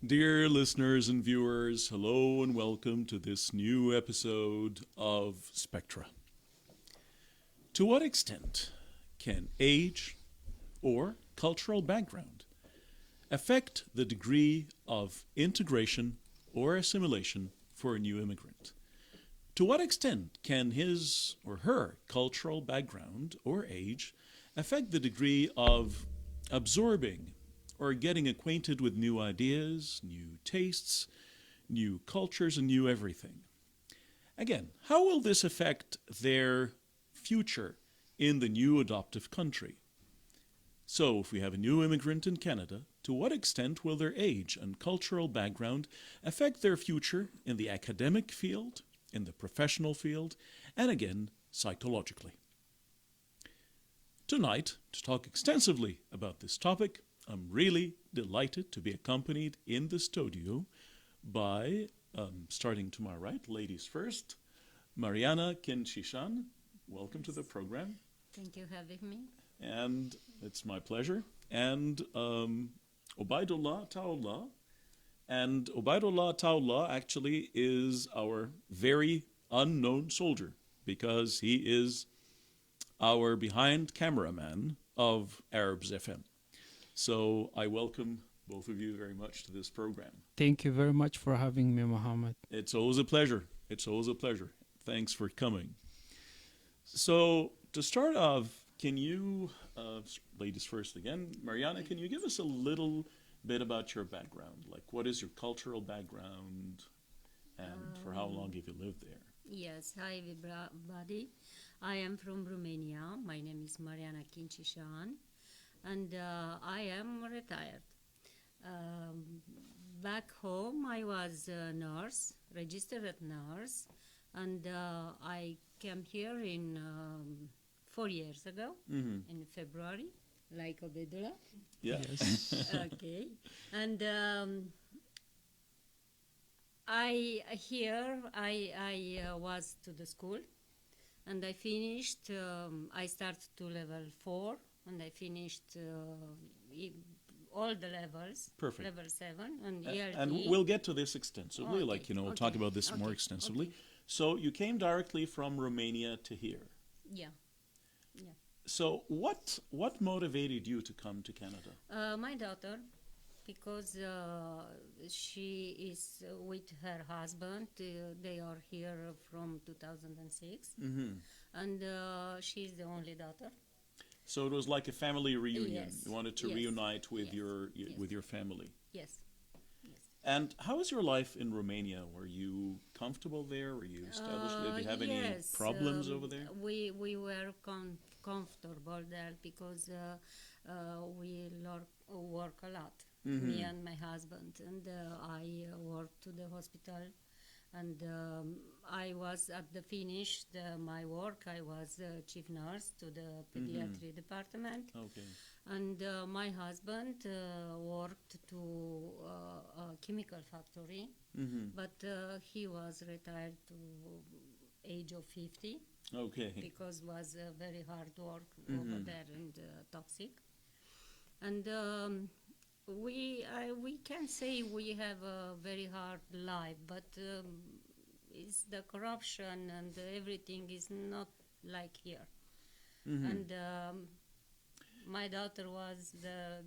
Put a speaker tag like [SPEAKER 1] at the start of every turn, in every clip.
[SPEAKER 1] Dear listeners and viewers, hello and welcome to this new episode of Spectra. To what extent can age or cultural background affect the degree of integration or assimilation for a new immigrant? To what extent can his or her cultural background or age affect the degree of absorbing or getting acquainted with new ideas, new tastes, new cultures, and new everything? Again, how will this affect their future in the new adoptive country? So, if we have a new immigrant in Canada, to what extent will their age and cultural background affect their future in the academic field, in the professional field, and again, psychologically? Tonight, to talk extensively about this topic, I'm really delighted to be accompanied in the studio by, starting to my right, ladies first, Mariana Kinchishan. Welcome to the program.
[SPEAKER 2] Thank you for having me.
[SPEAKER 1] And it's my pleasure. And Obaidullah Taullah. And Obaidullah Taullah actually is our very unknown soldier because he is our behind cameraman of Arabs FM. So I welcome both of you very much to this program.
[SPEAKER 3] Thank you very much for having me, Mohammed.
[SPEAKER 1] It's always a pleasure. It's always a pleasure. Thanks for coming. So to start off, can you, ladies first again, Mariana, can you give us a little bit about your background? Like, what is your cultural background and for how long have you lived there?
[SPEAKER 2] Yes, hi everybody. I am from Romania. My name is Mariana Kinchishan, and I am retired. Back home, I was a nurse, registered nurse, and I came here in 4 years ago, in February, like Obaidullah.
[SPEAKER 1] Yeah.
[SPEAKER 3] Yes.
[SPEAKER 2] Okay, and I was to the school, and I finished. I started to level 4, and I finished all the levels.
[SPEAKER 1] Perfect.
[SPEAKER 2] Level 7 and ELT.
[SPEAKER 1] And we'll get to this extensively,
[SPEAKER 2] Okay,
[SPEAKER 1] we'll talk about this more
[SPEAKER 2] okay,
[SPEAKER 1] extensively.
[SPEAKER 2] okay.
[SPEAKER 1] So you came directly from Romania to here.
[SPEAKER 2] Yeah.
[SPEAKER 1] So what motivated you to come to Canada?
[SPEAKER 2] My daughter, because she is with her husband. They are here from 2006, and she's the only daughter.
[SPEAKER 1] So it was like a family reunion.
[SPEAKER 2] Yes.
[SPEAKER 1] You wanted to
[SPEAKER 2] Yes.
[SPEAKER 1] reunite with
[SPEAKER 2] Yes.
[SPEAKER 1] with your family.
[SPEAKER 2] Yes.
[SPEAKER 1] And how was your life in Romania? Were you comfortable there? Were you established? Did you have any
[SPEAKER 2] Yes,
[SPEAKER 1] problems over there?
[SPEAKER 2] We were comfortable there because we work a lot. Me and my husband, and I worked to the hospital, and I was at the finish my work. I was chief nurse to the pediatric department.
[SPEAKER 1] Okay.
[SPEAKER 2] And my husband worked to a chemical factory, but he was retired to age of 50
[SPEAKER 1] Okay.
[SPEAKER 2] because was very hard work over there and toxic. And we can say we have a very hard life, but it's the corruption and everything is not like here. And my daughter was the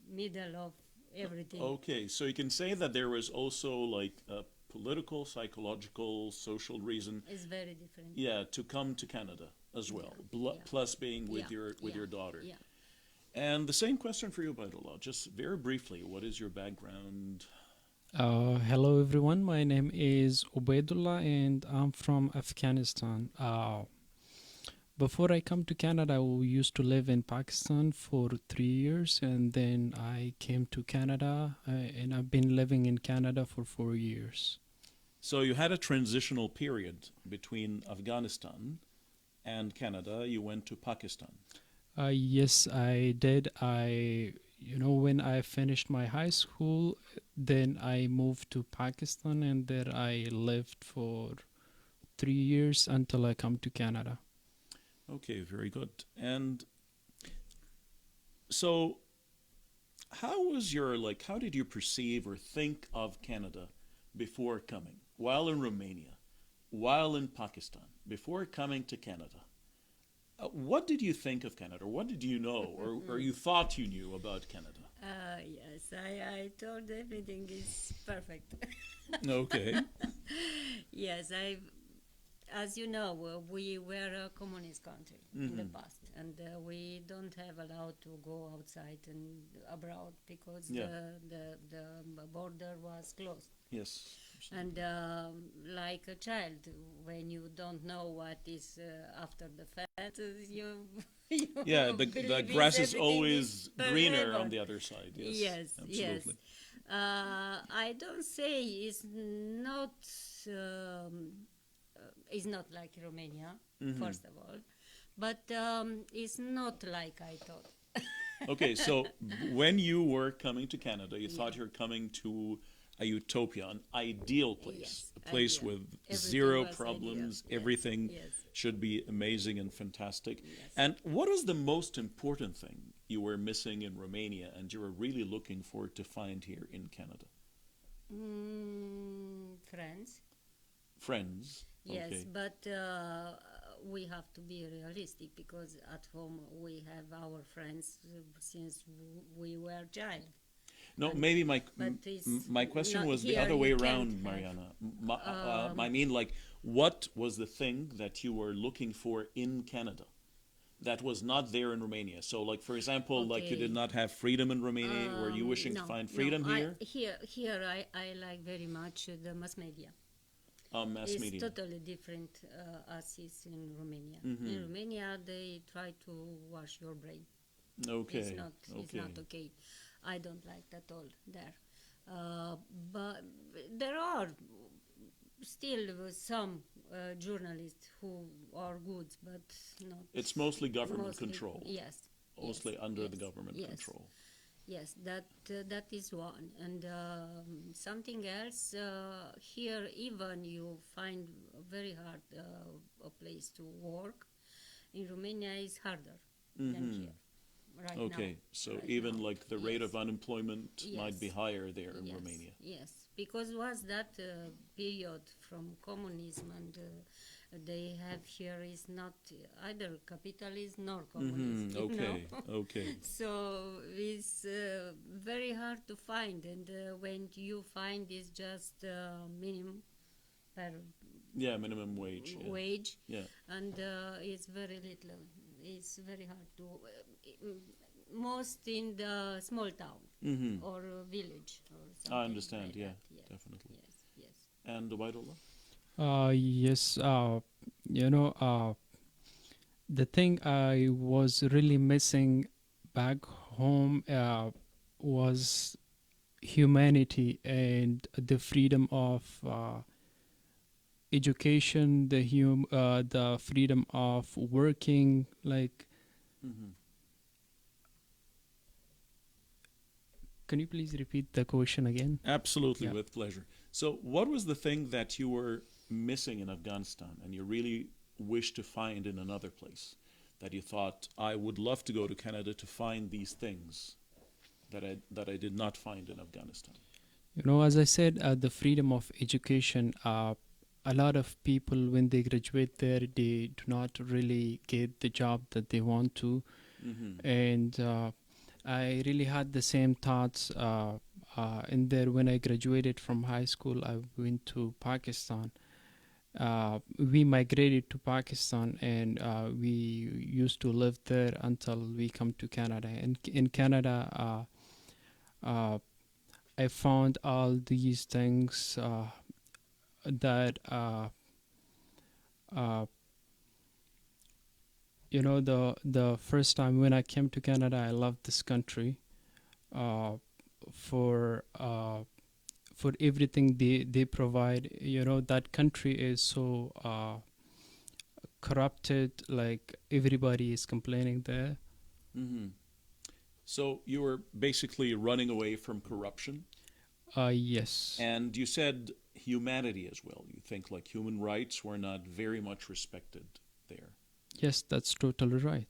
[SPEAKER 2] middle of everything.
[SPEAKER 1] Okay, so you can say that there was also like a political, psychological, social reason,
[SPEAKER 2] It's very different.
[SPEAKER 1] yeah, to come to Canada as well.
[SPEAKER 2] Yeah.
[SPEAKER 1] Plus being with
[SPEAKER 2] Yeah.
[SPEAKER 1] your daughter.
[SPEAKER 2] Yeah.
[SPEAKER 1] And the same question for you, Obaidullah. Just very briefly, what is your background?
[SPEAKER 3] Hello, everyone. My name is Obaidullah, and I'm from Afghanistan. Before I come to Canada, we used to live in Pakistan for 3 years, and then I came to Canada, and I've been living in Canada for 4 years.
[SPEAKER 1] So you had a transitional period between Afghanistan and Canada. You went to Pakistan.
[SPEAKER 3] Yes, I did. When I finished my high school, then I moved to Pakistan, and there I lived for 3 years until I come to Canada.
[SPEAKER 1] Okay, very good. And so how was your, like, how did you perceive or think of Canada before coming? While in Romania, while in Pakistan, before coming to Canada? What did you think of Canada? What did you know, or you thought you knew about Canada?
[SPEAKER 2] Yes, I told everything is perfect.
[SPEAKER 1] Okay.
[SPEAKER 2] Yes, as you know, we were a communist country in the past, and we don't have allowed to go outside and abroad because
[SPEAKER 1] Yeah.
[SPEAKER 2] the border was closed.
[SPEAKER 1] Yes.
[SPEAKER 2] And like a child, when you don't know what is after the fact, you
[SPEAKER 1] Yeah, the
[SPEAKER 2] believe
[SPEAKER 1] grass is
[SPEAKER 2] everything
[SPEAKER 1] always greener
[SPEAKER 2] forever.
[SPEAKER 1] on the other side. Yes.
[SPEAKER 2] Yes,
[SPEAKER 1] Absolutely.
[SPEAKER 2] yes. I don't say um, it's not like Romania, first of all, but it's not like I thought.
[SPEAKER 1] Okay, so when you were coming to Canada, you thought
[SPEAKER 2] Yeah.
[SPEAKER 1] you were coming to a utopia, an ideal place,
[SPEAKER 2] Yes,
[SPEAKER 1] a place
[SPEAKER 2] ideal.
[SPEAKER 1] with
[SPEAKER 2] Everything
[SPEAKER 1] zero
[SPEAKER 2] was
[SPEAKER 1] problems,
[SPEAKER 2] ideal. Yes,
[SPEAKER 1] everything
[SPEAKER 2] yes.
[SPEAKER 1] should be amazing and fantastic.
[SPEAKER 2] Yes.
[SPEAKER 1] And what was the most important thing you were missing in Romania and you were really looking forward to find here in Canada?
[SPEAKER 2] Friends.
[SPEAKER 1] Friends.
[SPEAKER 2] Yes,
[SPEAKER 1] Okay.
[SPEAKER 2] but we have to be realistic because at home we have our friends since we were child.
[SPEAKER 1] No,
[SPEAKER 2] And-
[SPEAKER 1] maybe
[SPEAKER 2] but it's
[SPEAKER 1] my question
[SPEAKER 2] not
[SPEAKER 1] was the
[SPEAKER 2] here,
[SPEAKER 1] other
[SPEAKER 2] you
[SPEAKER 1] way
[SPEAKER 2] can't
[SPEAKER 1] around,
[SPEAKER 2] have,
[SPEAKER 1] Mariana. I mean, like, what was the thing that you were looking for in Canada that was not there in Romania? So, like, for example, like you did
[SPEAKER 2] Okay.
[SPEAKER 1] not have freedom in Romania. Were you wishing to
[SPEAKER 2] No,
[SPEAKER 1] find freedom
[SPEAKER 2] no.
[SPEAKER 1] here?
[SPEAKER 2] Here I like very much the mass media.
[SPEAKER 1] Mass
[SPEAKER 2] It's
[SPEAKER 1] media.
[SPEAKER 2] totally different as is in Romania.
[SPEAKER 1] Mm-hmm.
[SPEAKER 2] In Romania, they try to wash your brain.
[SPEAKER 1] Okay.
[SPEAKER 2] It's not. It's
[SPEAKER 1] Okay.
[SPEAKER 2] not okay. I don't like that all there. But there are still some journalists who are good, but not.
[SPEAKER 1] It's mostly government
[SPEAKER 2] mostly,
[SPEAKER 1] control.
[SPEAKER 2] Yes.
[SPEAKER 1] Mostly
[SPEAKER 2] yes,
[SPEAKER 1] under the
[SPEAKER 2] yes,
[SPEAKER 1] government
[SPEAKER 2] yes.
[SPEAKER 1] control.
[SPEAKER 2] Yes, that is one, and something else. Here, even you find very hard a place to work. In Romania, is harder than here. Right now.
[SPEAKER 1] Okay. So
[SPEAKER 2] Right
[SPEAKER 1] even
[SPEAKER 2] now.
[SPEAKER 1] like the rate
[SPEAKER 2] Yes.
[SPEAKER 1] of unemployment might be
[SPEAKER 2] Yes.
[SPEAKER 1] higher there in
[SPEAKER 2] Yes,
[SPEAKER 1] Romania.
[SPEAKER 2] yes, because was that period from communism, and they have here is not either capitalism nor communism.
[SPEAKER 1] Mm-hmm.
[SPEAKER 2] You
[SPEAKER 1] Okay.
[SPEAKER 2] know?
[SPEAKER 1] Okay.
[SPEAKER 2] So it's very hard to find, and when you find it's just minimum per
[SPEAKER 1] Yeah, minimum wage. Yeah.
[SPEAKER 2] wage,
[SPEAKER 1] Yeah.
[SPEAKER 2] and it's very little. It's very hard to. Most in the small town
[SPEAKER 1] Mm-hmm.
[SPEAKER 2] or village or something.
[SPEAKER 1] I understand.
[SPEAKER 2] like
[SPEAKER 1] Yeah,
[SPEAKER 2] that. Yes.
[SPEAKER 1] definitely.
[SPEAKER 2] Yes. Yes.
[SPEAKER 1] And Obaidullah?
[SPEAKER 3] Yes, the thing I was really missing back home was humanity and the freedom of education, the freedom of working. Like,
[SPEAKER 1] Mm-hmm.
[SPEAKER 3] can you please repeat the question again?
[SPEAKER 1] Absolutely,
[SPEAKER 3] Yeah.
[SPEAKER 1] with pleasure. So, what was the thing that you were missing in Afghanistan and you really wish to find in another place? That you thought, I would love to go to Canada to find these things that I did not find in Afghanistan.
[SPEAKER 3] As I said, the freedom of education. A lot of people, when they graduate there, they do not really get the job that they want to,
[SPEAKER 1] Mm-hmm.
[SPEAKER 3] and I really had the same thoughts in there. When I graduated from high school, I went to Pakistan. We migrated to Pakistan, and we used to live there until we come to Canada. And in Canada, I found all these things that the first time when I came to Canada, I loved this country uh, for for everything they provide. That country is so corrupted, like everybody is complaining there.
[SPEAKER 1] Mm-hmm. So, you were basically running away from corruption.
[SPEAKER 3] Yes.
[SPEAKER 1] And you said humanity as well. You think like human rights were not very much respected there.
[SPEAKER 3] Yes, that's totally right.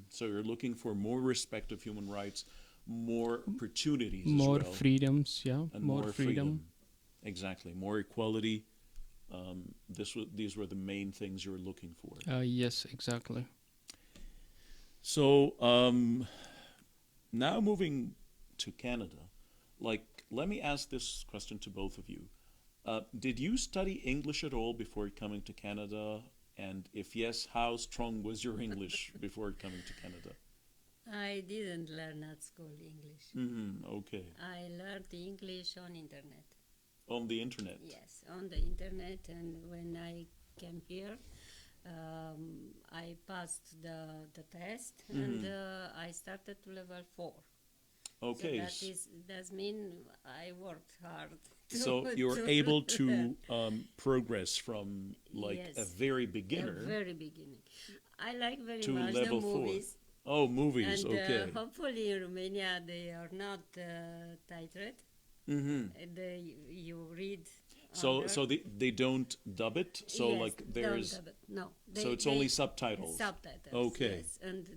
[SPEAKER 1] So you're looking for more respect of human rights, more opportunities as
[SPEAKER 3] more
[SPEAKER 1] well,
[SPEAKER 3] freedoms, yeah,
[SPEAKER 1] and
[SPEAKER 3] more freedom.
[SPEAKER 1] Exactly, more equality. These were the main things you were looking for.
[SPEAKER 3] Yes, exactly.
[SPEAKER 1] So now moving to Canada, like, let me ask this question to both of you. Did you study English at all before coming to Canada? And if yes, how strong was your English before coming to Canada?
[SPEAKER 2] I didn't learn at school English.
[SPEAKER 1] Okay.
[SPEAKER 2] I learned English on internet.
[SPEAKER 1] On the internet?
[SPEAKER 2] Yes, on the internet. And when I came here, I passed the test, and I started to level 4.
[SPEAKER 1] Okay.
[SPEAKER 2] So that means I worked hard.
[SPEAKER 1] So you're able to progress from like a
[SPEAKER 2] Yes,
[SPEAKER 1] very
[SPEAKER 2] the
[SPEAKER 1] beginner
[SPEAKER 2] very beginning. I like very
[SPEAKER 1] to
[SPEAKER 2] much
[SPEAKER 1] level
[SPEAKER 2] the
[SPEAKER 1] 4.
[SPEAKER 2] movies.
[SPEAKER 1] Oh, movies,
[SPEAKER 2] And
[SPEAKER 1] okay.
[SPEAKER 2] hopefully in Romania they are not titled. You read.
[SPEAKER 1] So they don't dub it? So
[SPEAKER 2] yes,
[SPEAKER 1] like there's...
[SPEAKER 2] don't dub it. No.
[SPEAKER 1] So it's only subtitles?
[SPEAKER 2] Subtitles.
[SPEAKER 1] Okay.
[SPEAKER 2] Yes, and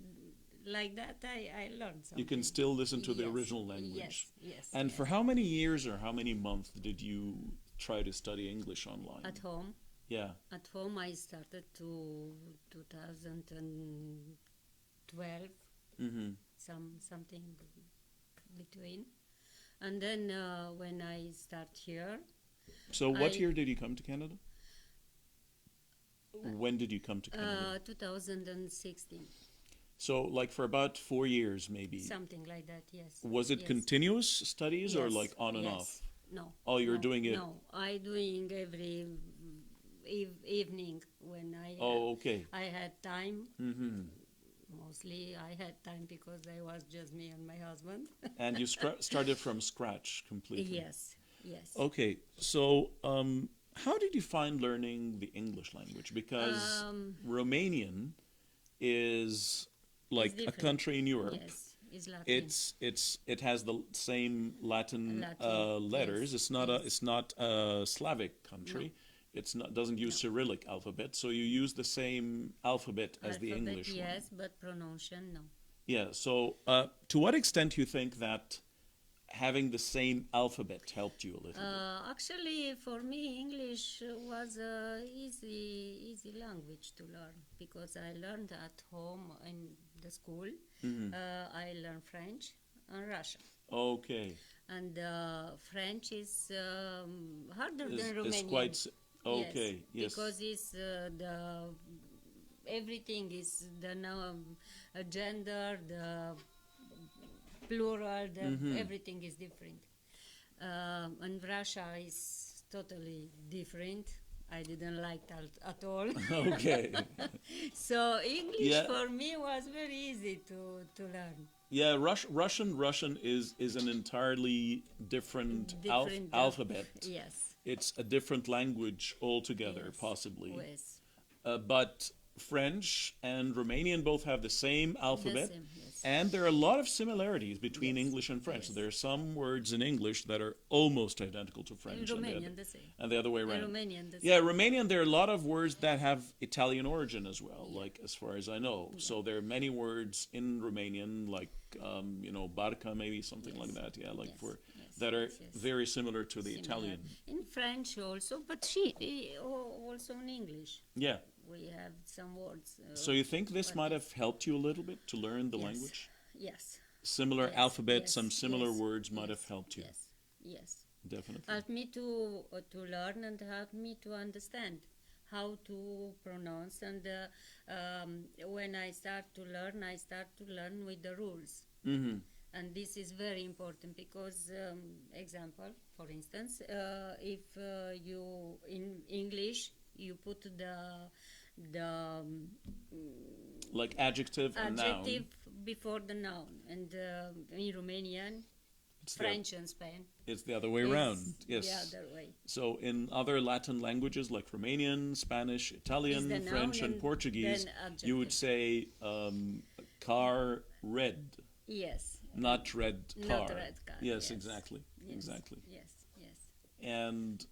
[SPEAKER 2] like that I learned something.
[SPEAKER 1] You can still listen to the
[SPEAKER 2] Yes,
[SPEAKER 1] original language.
[SPEAKER 2] Yes.
[SPEAKER 1] And
[SPEAKER 2] yes.
[SPEAKER 1] for how many years or how many months did you try to study English online?
[SPEAKER 2] At home.
[SPEAKER 1] Yeah.
[SPEAKER 2] At home I started to 2012. Something between, and then when I start here.
[SPEAKER 1] So what year did you come to Canada? When did you come to Canada?
[SPEAKER 2] 2016.
[SPEAKER 1] So like for about 4 years maybe.
[SPEAKER 2] Something like that, yes.
[SPEAKER 1] Was it
[SPEAKER 2] yes.
[SPEAKER 1] continuous studies or
[SPEAKER 2] Yes,
[SPEAKER 1] like on and
[SPEAKER 2] yes.
[SPEAKER 1] off?
[SPEAKER 2] No.
[SPEAKER 1] Oh, you're
[SPEAKER 2] no,
[SPEAKER 1] doing it?
[SPEAKER 2] No, I doing every evening when
[SPEAKER 1] okay.
[SPEAKER 2] I had time. Mostly I had time because I was just me and my husband.
[SPEAKER 1] And you started from scratch completely?
[SPEAKER 2] Yes.
[SPEAKER 1] Okay, so how did you find learning the English language? Because Romanian is like a country in Europe.
[SPEAKER 2] Yes, it's Latin.
[SPEAKER 1] It has the same Latin letters.
[SPEAKER 2] Yes.
[SPEAKER 1] It's not a Slavic country.
[SPEAKER 2] No.
[SPEAKER 1] Doesn't use Cyrillic alphabet, so you use the same alphabet as the English one.
[SPEAKER 2] Yes, but pronunciation no.
[SPEAKER 1] Yeah. So to what extent do you think that having the same alphabet helped you a little bit?
[SPEAKER 2] Actually, for me, English was a easy language to learn because I learned at home in the school. I learned French and Russian.
[SPEAKER 1] Okay.
[SPEAKER 2] And French is harder than Romanian.
[SPEAKER 1] It's quite okay. Yes.
[SPEAKER 2] Because it's everything is the gender, the plural, everything is different. And Russia is totally different. I didn't like that at all.
[SPEAKER 1] Okay.
[SPEAKER 2] So English for me was very easy to learn.
[SPEAKER 1] Yeah, Russian is an entirely different alphabet.
[SPEAKER 2] Yes.
[SPEAKER 1] It's a different language altogether, possibly.
[SPEAKER 2] Yes.
[SPEAKER 1] But French and Romanian both have the same alphabet,
[SPEAKER 2] The same, yes.
[SPEAKER 1] and there are a lot of similarities between English and French.
[SPEAKER 2] Yes.
[SPEAKER 1] There are some words in English that are almost identical to French,
[SPEAKER 2] In Romanian, the same.
[SPEAKER 1] and the other way
[SPEAKER 2] In
[SPEAKER 1] around.
[SPEAKER 2] Romanian, the same.
[SPEAKER 1] Yeah, Romanian, there are a lot of words that have Italian origin as well, like as far as I know. So there are many words in Romanian, like, barca, maybe something like that. Yeah, like that are very similar to the Italian.
[SPEAKER 2] In French also, but also in English.
[SPEAKER 1] Yeah.
[SPEAKER 2] We have some words.
[SPEAKER 1] So you think this might have helped you a little bit to learn the language?
[SPEAKER 2] Yes.
[SPEAKER 1] Similar alphabet, some similar
[SPEAKER 2] yes,
[SPEAKER 1] words might have helped you.
[SPEAKER 2] Yes.
[SPEAKER 1] Definitely.
[SPEAKER 2] Helped me to learn and helped me to understand how to pronounce. And when I start to learn with the rules.
[SPEAKER 1] Mm-hmm.
[SPEAKER 2] And this is very important because, example, for instance, if you in English you put the
[SPEAKER 1] like adjective and noun
[SPEAKER 2] before the noun, and in Romanian, French and Spain,
[SPEAKER 1] it's the other way around. Yes,
[SPEAKER 2] the other way.
[SPEAKER 1] So in other Latin languages like Romanian, Spanish, Italian, French, and Portuguese, you would say car red.
[SPEAKER 2] Yes.
[SPEAKER 1] Not red car.
[SPEAKER 2] Not red car.
[SPEAKER 1] Yes, exactly.
[SPEAKER 2] Yes.
[SPEAKER 1] Exactly.
[SPEAKER 2] Yes.
[SPEAKER 1] And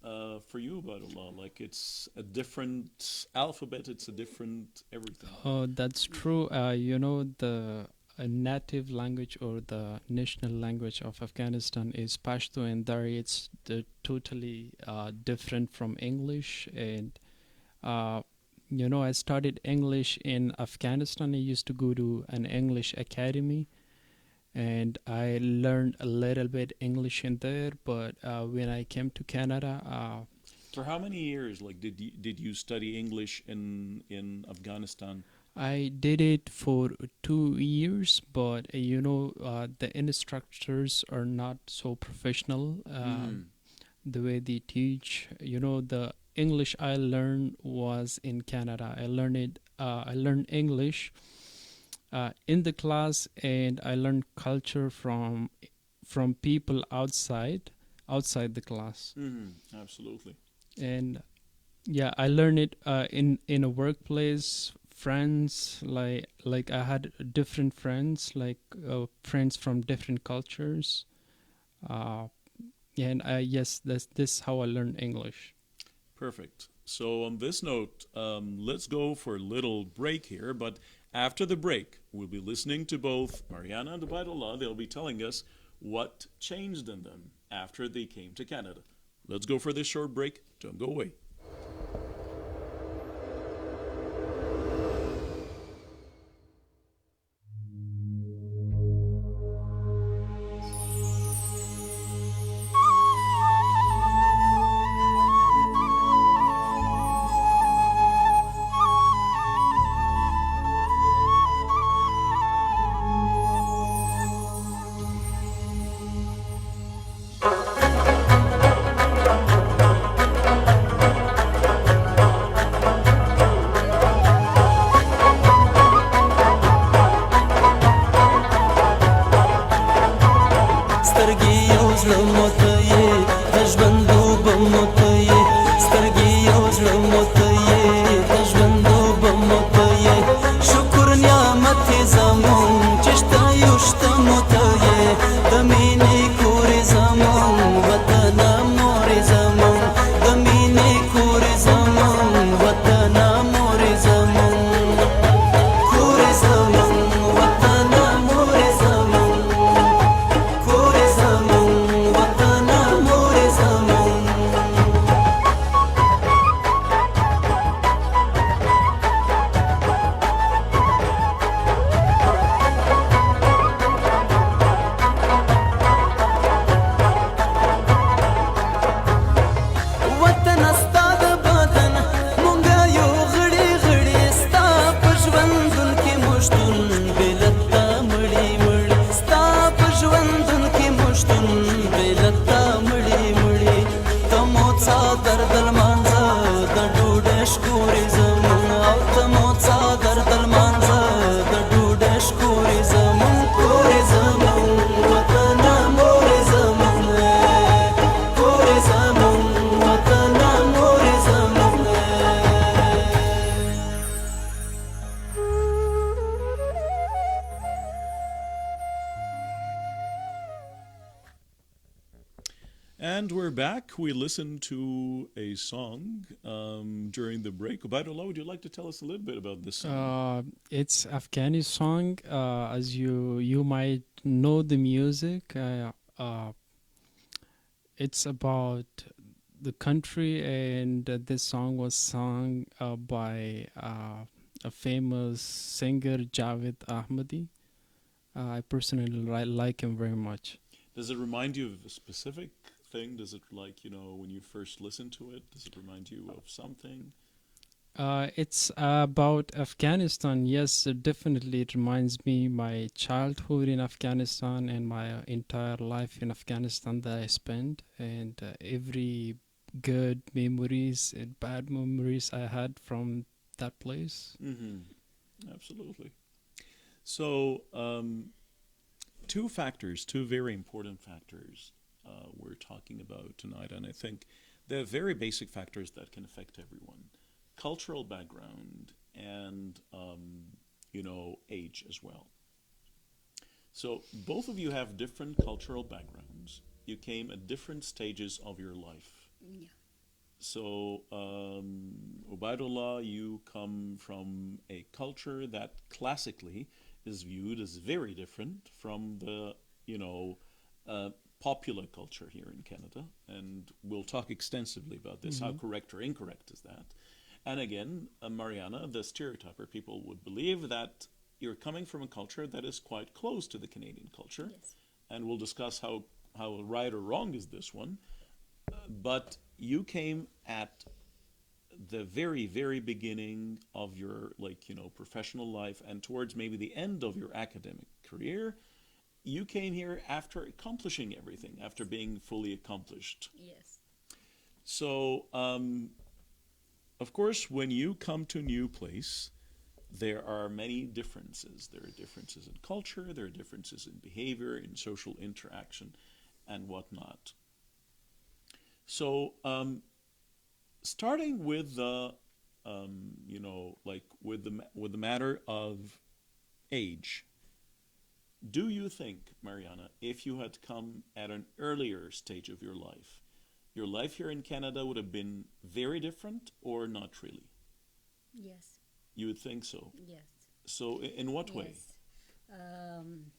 [SPEAKER 1] for you, Obaidullah, like it's a different alphabet, it's a different everything.
[SPEAKER 3] Oh, that's true. The a native language or the national language of Afghanistan is Pashto, and there it's totally different from English. And uh, I studied English in Afghanistan. I used to go to an English academy, and I learned a little bit English in there. But when I came to Canada,
[SPEAKER 1] For how many years, like, did you study English in Afghanistan?
[SPEAKER 3] I did it for 2 years, but the instructors are not so professional. The way they teach, the English I learned was in Canada. I learned it. I learned English in the class, and I learned culture from people outside the class.
[SPEAKER 1] Absolutely.
[SPEAKER 3] And yeah, I learned it in a workplace. Friends, like I had different friends, like friends from different cultures. Uh, and yes, this how I learned English.
[SPEAKER 1] Perfect. So on this note, let's go for a little break here. But after the break, we'll be listening to both Mariana and Obaidullah. They'll be telling us what changed in them after they came to Canada. Let's go for this short break. Don't go away. And we're back. We listened to a song during the break. Obaidullah, would you like to tell us a little bit about this song?
[SPEAKER 3] It's Afghani song. As you might know the music. It's about the country, and this song was sung by a famous singer, Javed Ahmadi. I personally like him very much.
[SPEAKER 1] Does it remind you of a specific thing? Does it, like, when you first listen to it, does it remind you of something?
[SPEAKER 3] It's about Afghanistan. Yes, definitely it reminds me my childhood in Afghanistan and my entire life in Afghanistan that I spent, and every good memories and bad memories I had from that place.
[SPEAKER 1] Absolutely. So, two very important factors we're talking about tonight, and I think they're very basic factors that can affect everyone. Cultural background and, age as well. So both of you have different cultural backgrounds. You came at different stages of your life.
[SPEAKER 2] Yeah.
[SPEAKER 1] So, Obaidullah, you come from a culture that classically is viewed as very different from the, you know, popular culture here in Canada. And we'll talk extensively about this. How correct or incorrect is that? And again, Mariana, the stereotyper, people would believe that you're coming from a culture that is quite close to the Canadian culture.
[SPEAKER 2] Yes.
[SPEAKER 1] And we'll discuss how right or wrong is this one. But you came at the very, very beginning of your, like, you know, professional life and towards maybe the end of your academic career. You came here after accomplishing everything, after being fully accomplished.
[SPEAKER 2] Yes.
[SPEAKER 1] So, of course, when you come to a new place, there are many differences. There are differences in culture, there are differences in behavior, in social interaction, and whatnot. So, starting with the, you know, like with the matter of age, do you think, Mariana, if you had come at an earlier stage of your life here in Canada would have been very different or not really?
[SPEAKER 2] Yes.
[SPEAKER 1] You would think so.
[SPEAKER 2] Yes.
[SPEAKER 1] So, in what way?
[SPEAKER 2] Yes. Um,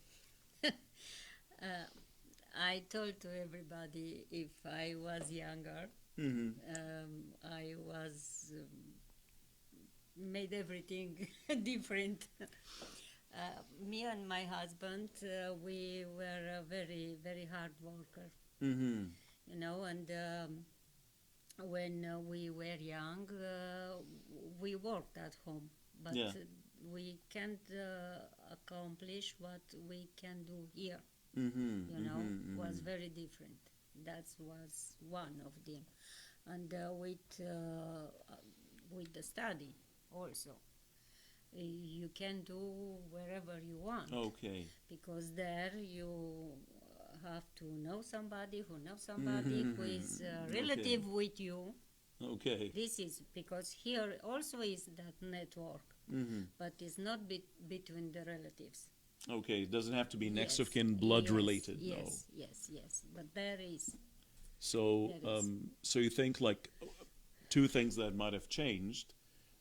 [SPEAKER 2] I told to everybody if I was younger,
[SPEAKER 1] Mm-hmm.
[SPEAKER 2] I was made everything different. Me and my husband, we were a very, very hard worker,
[SPEAKER 1] Mm-hmm.
[SPEAKER 2] you know, and when we were young, we worked at home, but
[SPEAKER 1] Yeah.
[SPEAKER 2] we can't accomplish what we can do here,
[SPEAKER 1] Mm-hmm.
[SPEAKER 2] you know,
[SPEAKER 1] Mm-hmm.
[SPEAKER 2] was very different. That was one of them. And with the study also. You can do wherever you want
[SPEAKER 1] Okay.
[SPEAKER 2] because there you have to know somebody who knows somebody who is a relative with you.
[SPEAKER 1] Okay.
[SPEAKER 2] This is because here also is that network,
[SPEAKER 1] Mm-hmm.
[SPEAKER 2] but it's not between the relatives.
[SPEAKER 1] Okay. It doesn't have to be next
[SPEAKER 2] Yes,
[SPEAKER 1] of kin, blood
[SPEAKER 2] yes,
[SPEAKER 1] related.
[SPEAKER 2] Yes, yes. But there is.
[SPEAKER 1] So,
[SPEAKER 2] There is.
[SPEAKER 1] so you think like two things that might have changed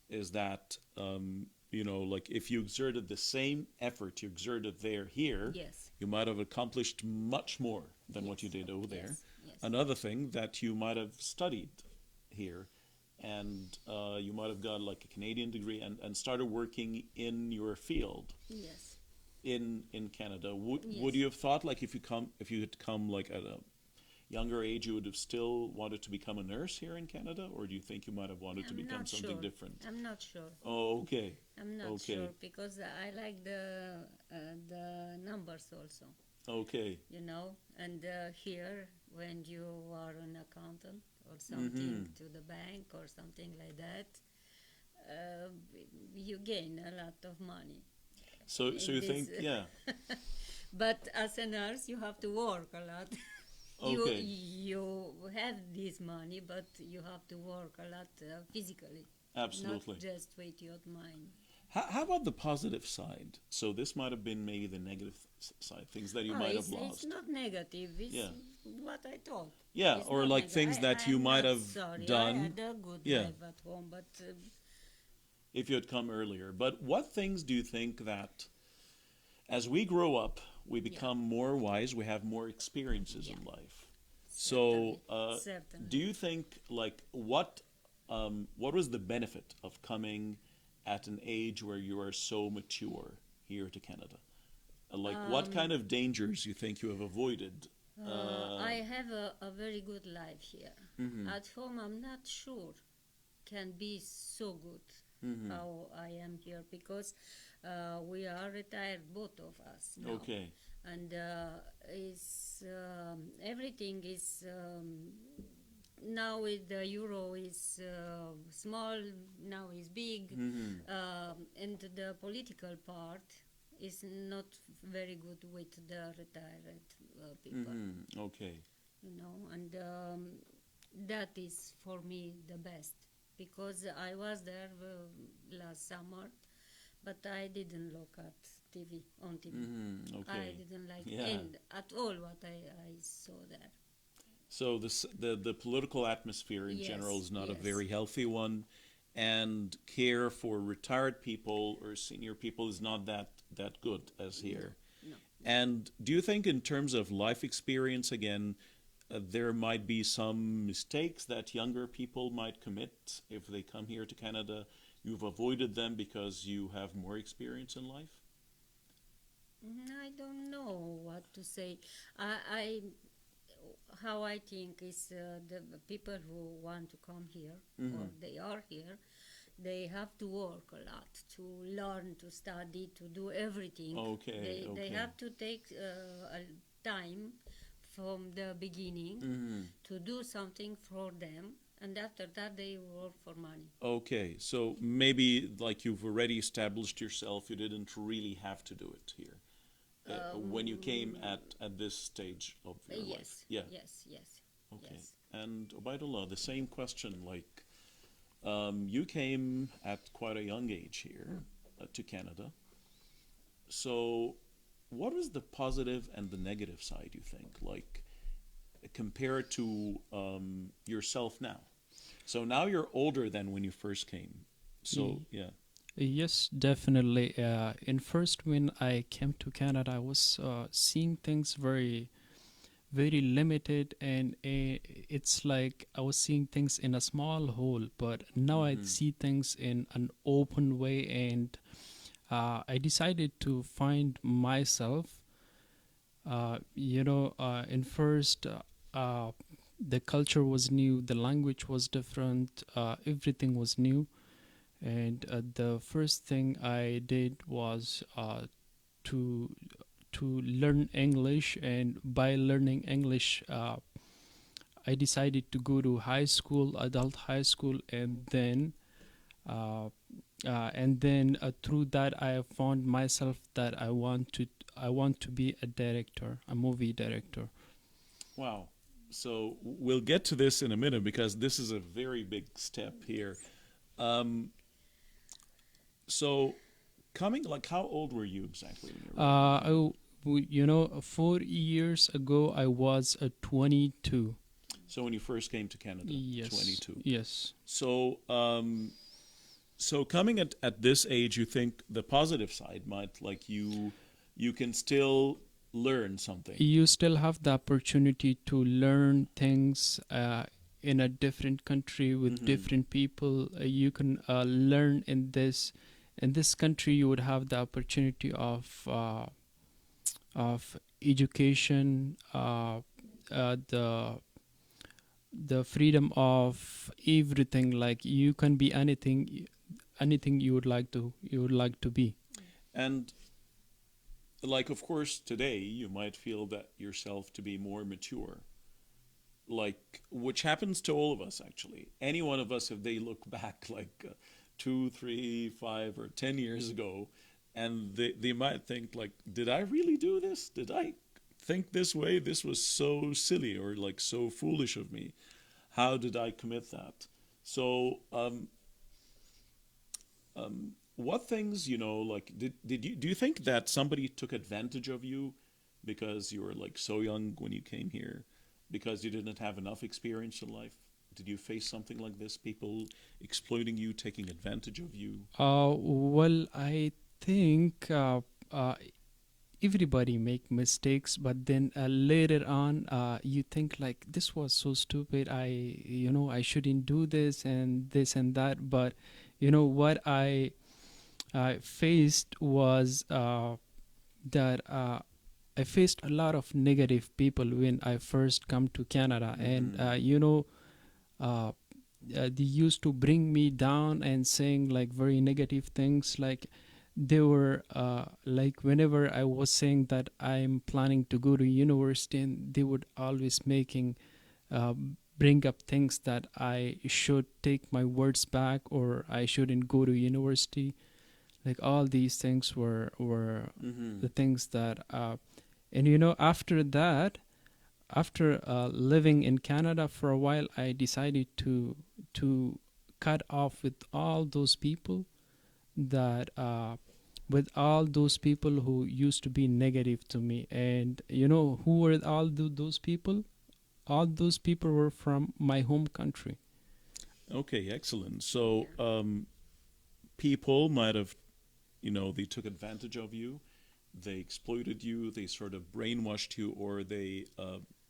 [SPEAKER 1] is that, you know, like if you exerted the same effort you exerted here,
[SPEAKER 2] Yes.
[SPEAKER 1] you might have accomplished much more than what you
[SPEAKER 2] Yes.
[SPEAKER 1] did over there.
[SPEAKER 2] Yes, yes.
[SPEAKER 1] Another thing that you might have studied here, and you might have got like a Canadian degree and started working in your field
[SPEAKER 2] Yes.
[SPEAKER 1] in Canada. Would
[SPEAKER 2] Yes.
[SPEAKER 1] you have thought like if you had come like at a younger age, you would have still wanted to become a nurse here in Canada, or do you think you might have wanted to
[SPEAKER 2] I'm
[SPEAKER 1] become
[SPEAKER 2] not
[SPEAKER 1] something
[SPEAKER 2] sure.
[SPEAKER 1] different?
[SPEAKER 2] I'm not sure.
[SPEAKER 1] Oh, okay.
[SPEAKER 2] I'm not
[SPEAKER 1] Okay.
[SPEAKER 2] sure because I like the numbers also,
[SPEAKER 1] Okay.
[SPEAKER 2] you know. And here, when you are an accountant or something to the bank or something like that, you gain a lot of money.
[SPEAKER 1] So you
[SPEAKER 2] This-
[SPEAKER 1] think, yeah.
[SPEAKER 2] But as a nurse, you have to work a lot.
[SPEAKER 1] Okay.
[SPEAKER 2] You have this money, but you have to work a lot physically,
[SPEAKER 1] Absolutely.
[SPEAKER 2] not just with your mind.
[SPEAKER 1] How about the positive side? So this might have been maybe the negative side, things that you might have
[SPEAKER 2] It's
[SPEAKER 1] lost.
[SPEAKER 2] not negative. It's
[SPEAKER 1] Yeah.
[SPEAKER 2] what I thought.
[SPEAKER 1] Yeah,
[SPEAKER 2] It's
[SPEAKER 1] or
[SPEAKER 2] not
[SPEAKER 1] like
[SPEAKER 2] negative.
[SPEAKER 1] things that you
[SPEAKER 2] I'm
[SPEAKER 1] might
[SPEAKER 2] not
[SPEAKER 1] have
[SPEAKER 2] sorry.
[SPEAKER 1] done.
[SPEAKER 2] I had a good
[SPEAKER 1] Yeah.
[SPEAKER 2] life at home, but
[SPEAKER 1] If you had come earlier. But what things do you think that as we grow up, we become more wise, we have more experiences in life? So,
[SPEAKER 2] certainly.
[SPEAKER 1] do you think like what was the benefit of coming at an age where you are so mature here to Canada? Like what kind of dangers you think you have avoided?
[SPEAKER 2] I have a very good life here. At home, I'm not sure can be so good how I am here because we are retired, both of us now.
[SPEAKER 1] Okay.
[SPEAKER 2] And is everything is now with the euro is small, now is big, and the political part is not very good with the retired people,
[SPEAKER 1] Okay.
[SPEAKER 2] you know, and that is for me the best because I was there last summer, but I didn't look at TV on TV. I
[SPEAKER 1] Okay.
[SPEAKER 2] didn't like
[SPEAKER 1] Yeah.
[SPEAKER 2] at all what I saw there.
[SPEAKER 1] So the political atmosphere in
[SPEAKER 2] Yes,
[SPEAKER 1] general is not a
[SPEAKER 2] yes.
[SPEAKER 1] very healthy one, and care for retired people or senior people is not that good as here.
[SPEAKER 2] No.
[SPEAKER 1] And do you think, in terms of life experience, again, there might be some mistakes that younger people might commit if they come here to Canada? You've avoided them because you have more experience in life?
[SPEAKER 2] I don't know what to say. I how I think is the people who want to come here or they are here, they have to work a lot to learn, to study, to do everything.
[SPEAKER 1] Okay,
[SPEAKER 2] They
[SPEAKER 1] okay.
[SPEAKER 2] have to take a time from the beginning to do something for them, and after that they work for money.
[SPEAKER 1] Okay, so maybe like you've already established yourself, you didn't really have to do it here when you came at this stage of your life.
[SPEAKER 2] Yes,
[SPEAKER 1] Yeah.
[SPEAKER 2] yes.
[SPEAKER 1] Okay.
[SPEAKER 2] Yes.
[SPEAKER 1] And Obaidullah, the same question. Like, you came at quite a young age here to Canada. So, what was the positive and the negative side, you think? Like, compared to yourself now. So now you're older than when you first came. So yeah.
[SPEAKER 3] Yes, definitely. In first, when I came to Canada, I was seeing things very, very limited, and it's like I was seeing things in a small hole. But now I see things in an open way, and I decided to find myself. In first, the culture was new, the language was different, everything was new. And the first thing I did was to learn English, and by learning English, I decided to go to high school, adult high school, and then through that I found myself that I want to be a director, a movie director.
[SPEAKER 1] Wow. So we'll get to this in a minute because this is a very big step here. So coming, like, how old were you exactly when you were?
[SPEAKER 3] 4 years ago I was 22.
[SPEAKER 1] So when you first came to Canada,
[SPEAKER 3] Yes.
[SPEAKER 1] 22.
[SPEAKER 3] Yes.
[SPEAKER 1] So so coming at this age, you think the positive side might, like, you can still learn something.
[SPEAKER 3] You still have the opportunity to learn things in a different country with different people. You can learn in this country. You would have the opportunity of education, the freedom of everything. Like, you can be anything you would like to be.
[SPEAKER 1] And, like, of course, today you might feel that yourself to be more mature, like, which happens to all of us, actually. Any one of us, if they look back like 2, 3, 5, or 10 years ago, and they might think, like, did I really do this? Did I think this way? This was so silly, or like so foolish of me. How did I commit that? So what things, like, did you, do you think that somebody took advantage of you because you were, like, so young when you came here, because you didn't have enough experience in life? Did you face something like this, people exploiting you, taking advantage of you?
[SPEAKER 3] Well, I think everybody make mistakes, but then later on you think, like, this was so stupid, I shouldn't do this and that. But what I faced was that I faced a lot of negative people when I first come to Canada. And they used to bring me down and saying, like, very negative things. Like, they were like, whenever I was saying that I'm planning to go to university, and they would always making bring up things that I should take my words back, or I shouldn't go to university. Like, all these things were the things that and after that, after living in Canada for a while, I decided to cut off with all those people that who used to be negative to me. And who were those people? All those people were from my home country.
[SPEAKER 1] Okay, excellent. So, people might have, they took advantage of you, they exploited you, they sort of brainwashed you, or they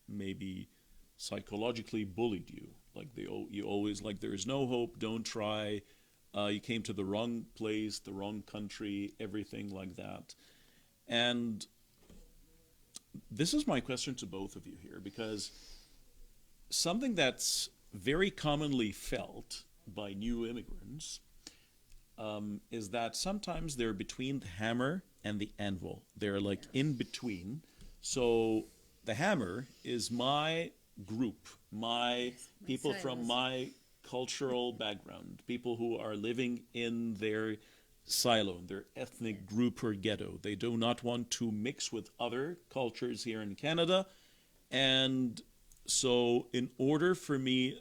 [SPEAKER 1] maybe psychologically bullied you. Like you always like there is no hope, don't try. You came to the wrong place, the wrong country, everything like that. And this is my question to both of you here, because something that's very commonly felt by new immigrants is that sometimes they're between the hammer and the anvil. They're like in between. So the hammer is my group, my people from my cultural background, people who are living in their silo, in their ethnic group or ghetto. They do not want to mix with other cultures here in Canada. And so, in order for me,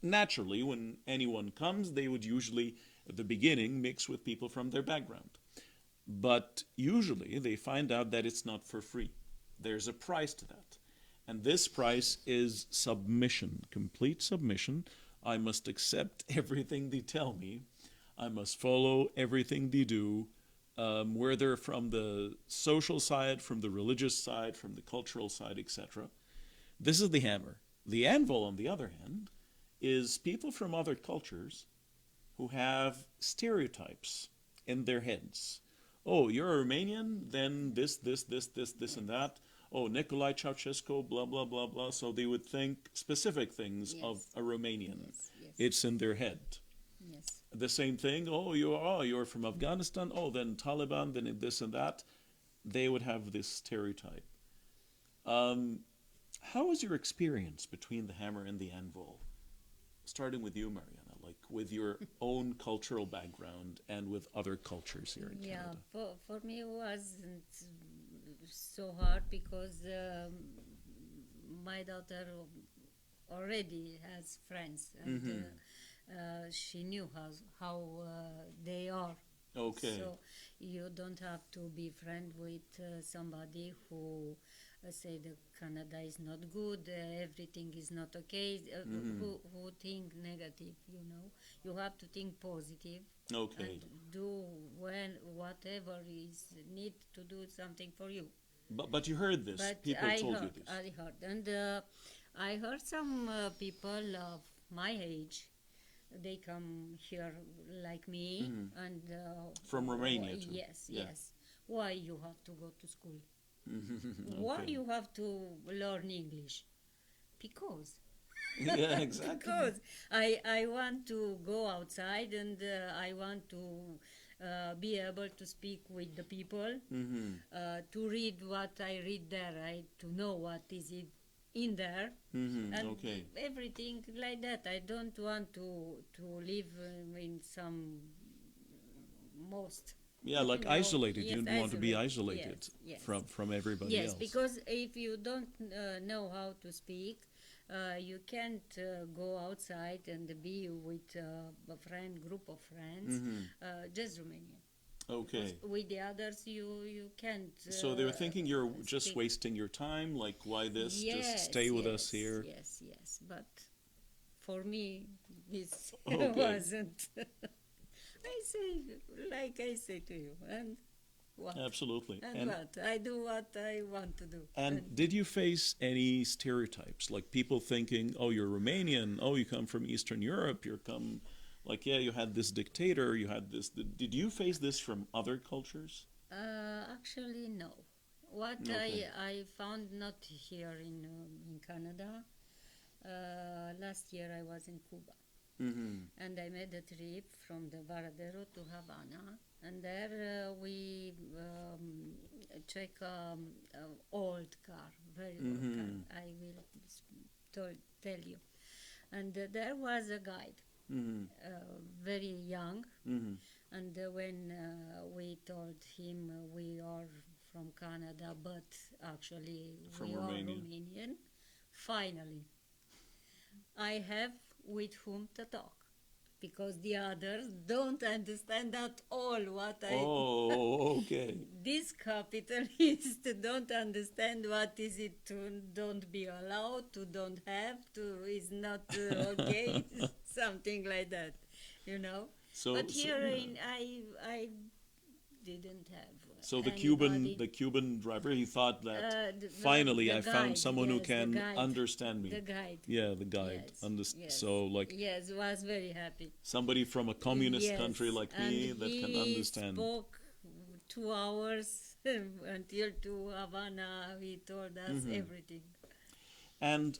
[SPEAKER 1] naturally, when anyone comes, they would usually, at the beginning, mix with people from their background. But usually, they find out that it's not for free. There's a price to that. And this price is submission, complete submission. I must accept everything they tell me. I must follow everything they do, whether from the social side, from the religious side, from the cultural side, etc. This is the hammer. The anvil, on the other hand, is people from other cultures who have stereotypes in their heads. Oh, you're a Romanian, then this, and that. Oh, Nicolae Ceausescu, blah, blah, blah, blah. So they would think specific things of a Romanian. It's in their head.
[SPEAKER 2] Yes.
[SPEAKER 1] The same thing, you're from Afghanistan, then Taliban, then this and that. They would have this stereotype. How was your experience between the hammer and the anvil? Starting with you, Mariana, like with your own cultural background and with other cultures here in Canada.
[SPEAKER 2] Yeah, for me it wasn't so hard because my daughter already has friends and she knew how they are.
[SPEAKER 1] Okay.
[SPEAKER 2] So you don't have to be friend with somebody who say that Canada is not good, everything is not okay, who think negative, You have to think positive.
[SPEAKER 1] Okay.
[SPEAKER 2] And do whatever is need to do something for you.
[SPEAKER 1] But you heard this.
[SPEAKER 2] But
[SPEAKER 1] People told you this.
[SPEAKER 2] I heard. And I heard some people of my age, they come here like me. And
[SPEAKER 1] from Romania too.
[SPEAKER 2] Yes,
[SPEAKER 1] yeah.
[SPEAKER 2] yes. Why you have to go to school?
[SPEAKER 1] Okay.
[SPEAKER 2] Why you have to learn English? Because.
[SPEAKER 1] Yeah, exactly.
[SPEAKER 2] Because I want to go outside and I want to be able to speak with the people, to read what I read there, to know what is it in there, and everything like that. I don't want to live in some most.
[SPEAKER 1] Yeah, like isolated.
[SPEAKER 2] Yes,
[SPEAKER 1] you don't want to be isolated
[SPEAKER 2] yes.
[SPEAKER 1] from everybody else.
[SPEAKER 2] Yes, because if you don't know how to speak, you can't go outside and be with a group of friends, just Romanian.
[SPEAKER 1] Okay.
[SPEAKER 2] With the others, you can't.
[SPEAKER 1] So they were thinking you're just
[SPEAKER 2] speak.
[SPEAKER 1] wasting your time. Like, why this?
[SPEAKER 2] Yes,
[SPEAKER 1] just stay with us here.
[SPEAKER 2] Yes. But for me, this
[SPEAKER 1] Okay.
[SPEAKER 2] wasn't. I say to you, and what?
[SPEAKER 1] Absolutely.
[SPEAKER 2] And what? I do what I want to do.
[SPEAKER 1] And did you face any stereotypes? Like people thinking, oh, you're Romanian. Oh, you come from Eastern Europe. You had this dictator. You had this. Did you face this from other cultures?
[SPEAKER 2] Actually, no. What I found not here in Canada. Last year I was in Cuba. And I made a trip from the Varadero to Havana, and there we check old car, very old car. I will tell you. And there was a guide, very young, and when we told him we are from Canada, but actually we are Romanian, finally I have with whom to talk. because the others don't understand at all what I.
[SPEAKER 1] Oh, okay.
[SPEAKER 2] These capitalists don't understand what is it to don't be allowed, to don't have, to is not okay, something like that, you know.
[SPEAKER 1] So,
[SPEAKER 2] But
[SPEAKER 1] so,
[SPEAKER 2] here
[SPEAKER 1] yeah.
[SPEAKER 2] I didn't have
[SPEAKER 1] So the
[SPEAKER 2] anybody.
[SPEAKER 1] Cuban driver, he thought that
[SPEAKER 2] The
[SPEAKER 1] finally I found
[SPEAKER 2] guide,
[SPEAKER 1] someone who
[SPEAKER 2] yes, the
[SPEAKER 1] can
[SPEAKER 2] guide,
[SPEAKER 1] understand me.
[SPEAKER 2] the guide.
[SPEAKER 1] Yeah, the guide.
[SPEAKER 2] Yes, yes,
[SPEAKER 1] So like
[SPEAKER 2] yes, was very happy.
[SPEAKER 1] somebody from a communist
[SPEAKER 2] Yes,
[SPEAKER 1] country like
[SPEAKER 2] and
[SPEAKER 1] me that can
[SPEAKER 2] he
[SPEAKER 1] understand.
[SPEAKER 2] spoke 2 hours until to Havana. He told us everything.
[SPEAKER 1] And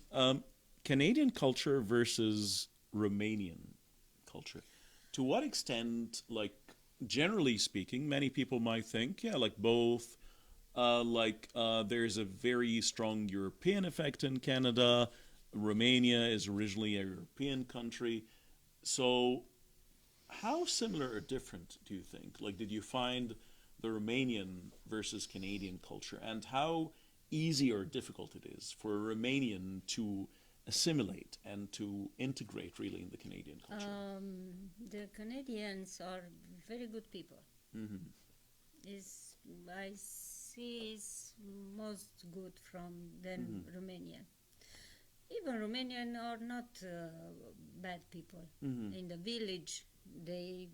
[SPEAKER 1] Canadian culture versus Romanian culture. To what extent, like generally speaking, many people might think, yeah, like both. There's a very strong European effect in Canada. Romania is originally a European country. So, how similar or different do you think? Like, did you find the Romanian versus Canadian culture, and how easy or difficult it is for a Romanian to assimilate and to integrate really in the Canadian culture?
[SPEAKER 2] The Canadians are very good people.
[SPEAKER 1] Mm-hmm.
[SPEAKER 2] Is I see is most good from than Romanian. Even Romanian are not bad people. In the village, they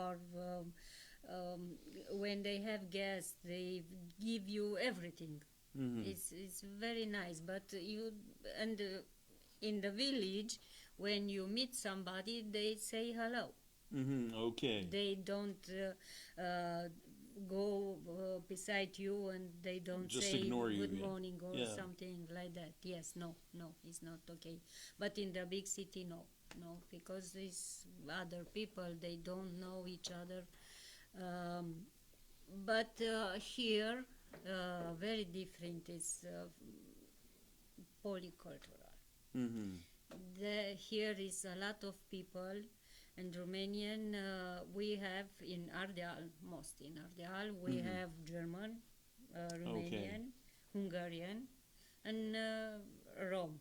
[SPEAKER 2] are when they have guests, they give you everything. It's very nice. But you and in the village, when you meet somebody, they say hello.
[SPEAKER 1] Okay.
[SPEAKER 2] They don't go beside you, and they don't
[SPEAKER 1] Just
[SPEAKER 2] say
[SPEAKER 1] ignore you,
[SPEAKER 2] good
[SPEAKER 1] yeah.
[SPEAKER 2] morning or
[SPEAKER 1] Yeah.
[SPEAKER 2] something like that. Yes, no, it's not okay. But in the big city, no, because these other people, they don't know each other. But here, very different is polycultural.
[SPEAKER 1] Mm-hmm.
[SPEAKER 2] Here is a lot of people, and Romanian we have in Ardeal, most in Ardeal, we have German, Romanian, Hungarian, and Rom,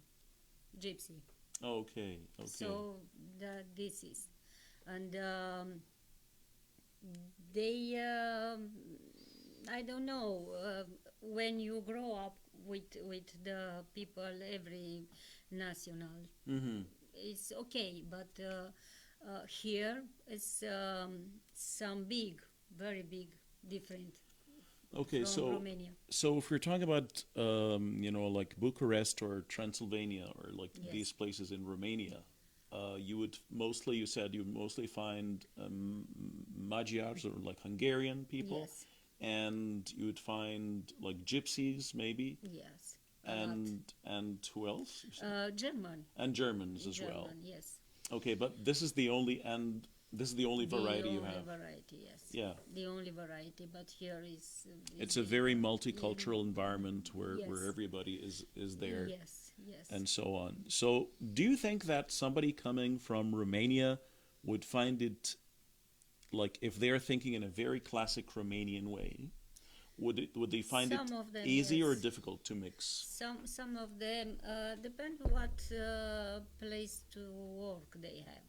[SPEAKER 2] Gypsy.
[SPEAKER 1] Okay.
[SPEAKER 2] So this is, and they, I don't know, when you grow up with the people, every national, it's okay, but here is some big, very big, different
[SPEAKER 1] Okay,
[SPEAKER 2] from
[SPEAKER 1] so
[SPEAKER 2] Romania.
[SPEAKER 1] so if we're talking about like Bucharest or Transylvania or like
[SPEAKER 2] Yes.
[SPEAKER 1] these places in Romania, you said you would mostly find Magyars or like Hungarian people,
[SPEAKER 2] Yes,
[SPEAKER 1] and you would find like gypsies maybe,
[SPEAKER 2] yes, a lot.
[SPEAKER 1] and who else? You said?
[SPEAKER 2] German,
[SPEAKER 1] And Germans as well.
[SPEAKER 2] German, yes.
[SPEAKER 1] Okay, but this is the only variety you
[SPEAKER 2] The only
[SPEAKER 1] have.
[SPEAKER 2] variety, yes.
[SPEAKER 1] Yeah.
[SPEAKER 2] The only variety, but here is
[SPEAKER 1] It's a very multicultural environment where
[SPEAKER 2] Yes.
[SPEAKER 1] everybody is there.
[SPEAKER 2] Yes.
[SPEAKER 1] And so on. So, do you think that somebody coming from Romania would find it like if they're thinking in a very classic Romanian way, would they find
[SPEAKER 2] Some
[SPEAKER 1] it
[SPEAKER 2] of them,
[SPEAKER 1] easy or
[SPEAKER 2] yes.
[SPEAKER 1] difficult to mix?
[SPEAKER 2] Some of them depend what place to work they have.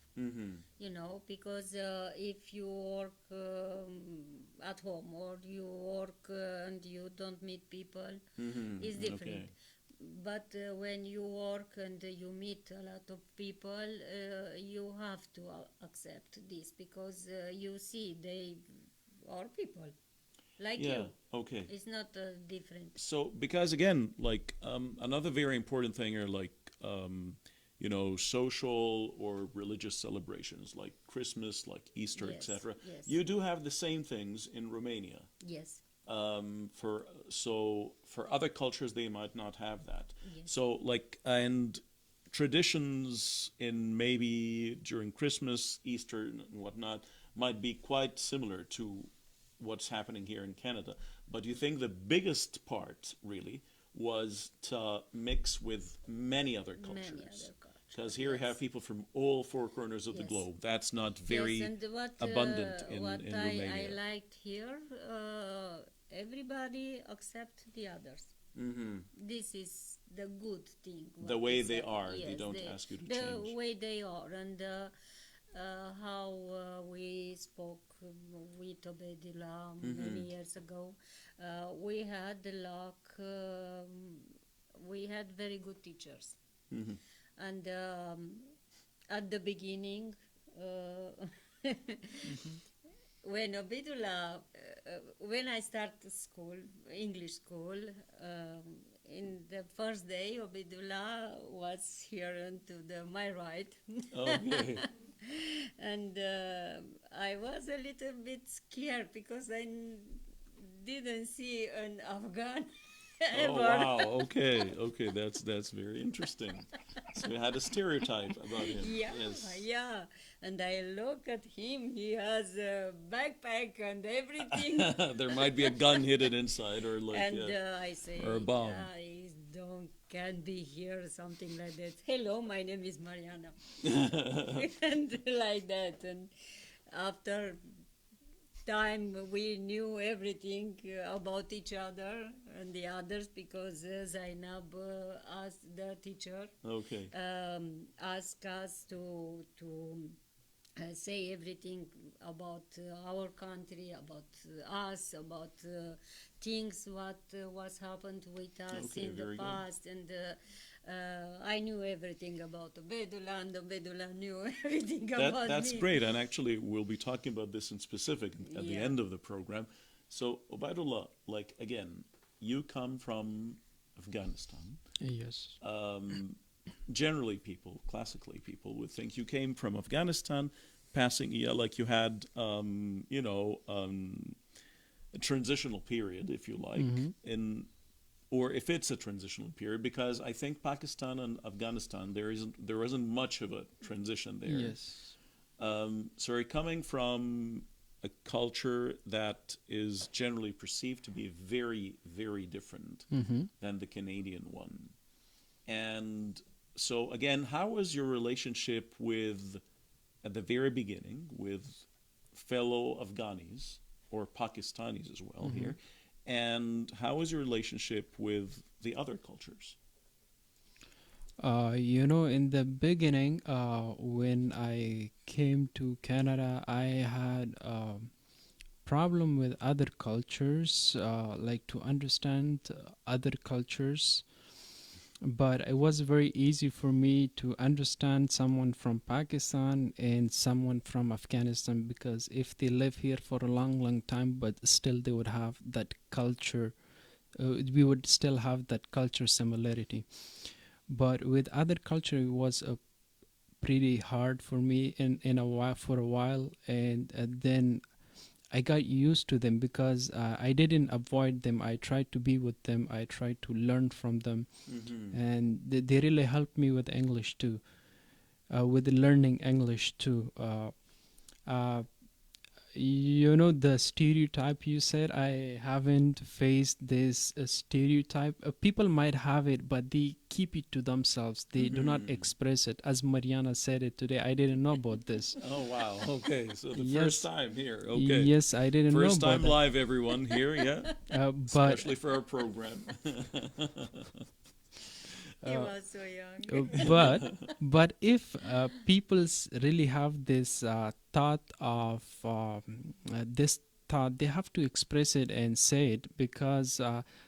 [SPEAKER 2] You know, because if you work at home or you work and you don't meet people, it's different.
[SPEAKER 1] Okay.
[SPEAKER 2] But when you work and you meet a lot of people, you have to accept this, because you see they are people like
[SPEAKER 1] Yeah.
[SPEAKER 2] you.
[SPEAKER 1] Okay.
[SPEAKER 2] It's not different.
[SPEAKER 1] So, because again, like another very important thing are like social or religious celebrations like Christmas, like Easter,
[SPEAKER 2] Yes,
[SPEAKER 1] etc.
[SPEAKER 2] yes.
[SPEAKER 1] You do have the same things in Romania.
[SPEAKER 2] Yes.
[SPEAKER 1] For other cultures, they might not have that.
[SPEAKER 2] Yes.
[SPEAKER 1] So, like, and traditions in maybe during Christmas, Easter, and whatnot might be quite similar to what's happening here in Canada. But you think the biggest part really was to mix with many other cultures.
[SPEAKER 2] Many other cultures.
[SPEAKER 1] Because here we have people from all four corners of the
[SPEAKER 2] Yes.
[SPEAKER 1] globe. That's not very
[SPEAKER 2] Yes, and what,
[SPEAKER 1] abundant in
[SPEAKER 2] what
[SPEAKER 1] Romania.
[SPEAKER 2] I liked here, everybody accept the others. This is the good thing.
[SPEAKER 1] The
[SPEAKER 2] what
[SPEAKER 1] way
[SPEAKER 2] is
[SPEAKER 1] they
[SPEAKER 2] happening.
[SPEAKER 1] are. They
[SPEAKER 2] Yes,
[SPEAKER 1] don't ask you to
[SPEAKER 2] the
[SPEAKER 1] change.
[SPEAKER 2] way they are, and how we spoke with Obaidullah many years ago. We had the luck, we had very good teachers. And at the beginning, when Obaidullah, when I started school, English school, in the first day, Obaidullah was here and to my right.
[SPEAKER 1] Okay.
[SPEAKER 2] And I was a little bit scared because I didn't see an Afghan
[SPEAKER 1] Oh
[SPEAKER 2] ever.
[SPEAKER 1] wow. Okay. Okay. That's very interesting. So you had a stereotype about him.
[SPEAKER 2] Yeah,
[SPEAKER 1] Yes.
[SPEAKER 2] yeah. And I look at him, he has a backpack and everything.
[SPEAKER 1] There might be a gun hidden inside, or like
[SPEAKER 2] And I say,
[SPEAKER 1] or a bomb.
[SPEAKER 2] I can't be here, something like that. Hello, my name is Mariana. And like that. And after time, we knew everything about each other and the others because Zainab asked the teacher,
[SPEAKER 1] Okay.
[SPEAKER 2] asked us to say everything about our country, about us, about things what was happened with us
[SPEAKER 1] Okay,
[SPEAKER 2] in the
[SPEAKER 1] very good.
[SPEAKER 2] past, and I knew everything about Obaidullah, and Obaidullah knew everything about
[SPEAKER 1] That's
[SPEAKER 2] me.
[SPEAKER 1] great, and actually we'll be talking about this in specific at the
[SPEAKER 2] Yeah.
[SPEAKER 1] end of the program. So Obaidullah, like again, you come from Afghanistan.
[SPEAKER 3] Yes.
[SPEAKER 1] Generally, classically people would think you came from Afghanistan, passing, yeah, like you had, a transitional period, if you like, or if it's a transitional period, because I think Pakistan and Afghanistan, there isn't much of a transition there.
[SPEAKER 3] Yes.
[SPEAKER 1] So you're coming from a culture that is generally perceived to be very, very different than the Canadian one. And so again, how was your relationship with, at the very beginning, with fellow Afghanis or Pakistanis as well here? And how was your relationship with the other cultures?
[SPEAKER 3] In the beginning, when I came to Canada, I had a problem with other cultures, like to understand other cultures. But it was very easy for me to understand someone from Pakistan and someone from Afghanistan, because if they live here for a long, long time, but still they would have that culture, we would still have that culture similarity. But with other culture, it was pretty hard for me for a while, and then I got used to them because I didn't avoid them. I tried to be with them. I tried to learn from them, and they really helped me with English too, with learning English too. The stereotype you said, I haven't faced this stereotype. People might have it, but they keep it to themselves. They do not express it. As Mariana said it today, I didn't know about this.
[SPEAKER 1] Oh wow! Okay, so the
[SPEAKER 3] Yes.
[SPEAKER 1] first time here. Okay,
[SPEAKER 3] Yes, I didn't
[SPEAKER 1] first
[SPEAKER 3] know about
[SPEAKER 1] time
[SPEAKER 3] that.
[SPEAKER 1] live, everyone here. Yeah,
[SPEAKER 3] But
[SPEAKER 1] especially for our program.
[SPEAKER 2] He was so young.
[SPEAKER 3] but if people really have this thought of this thought, they have to express it and say it, because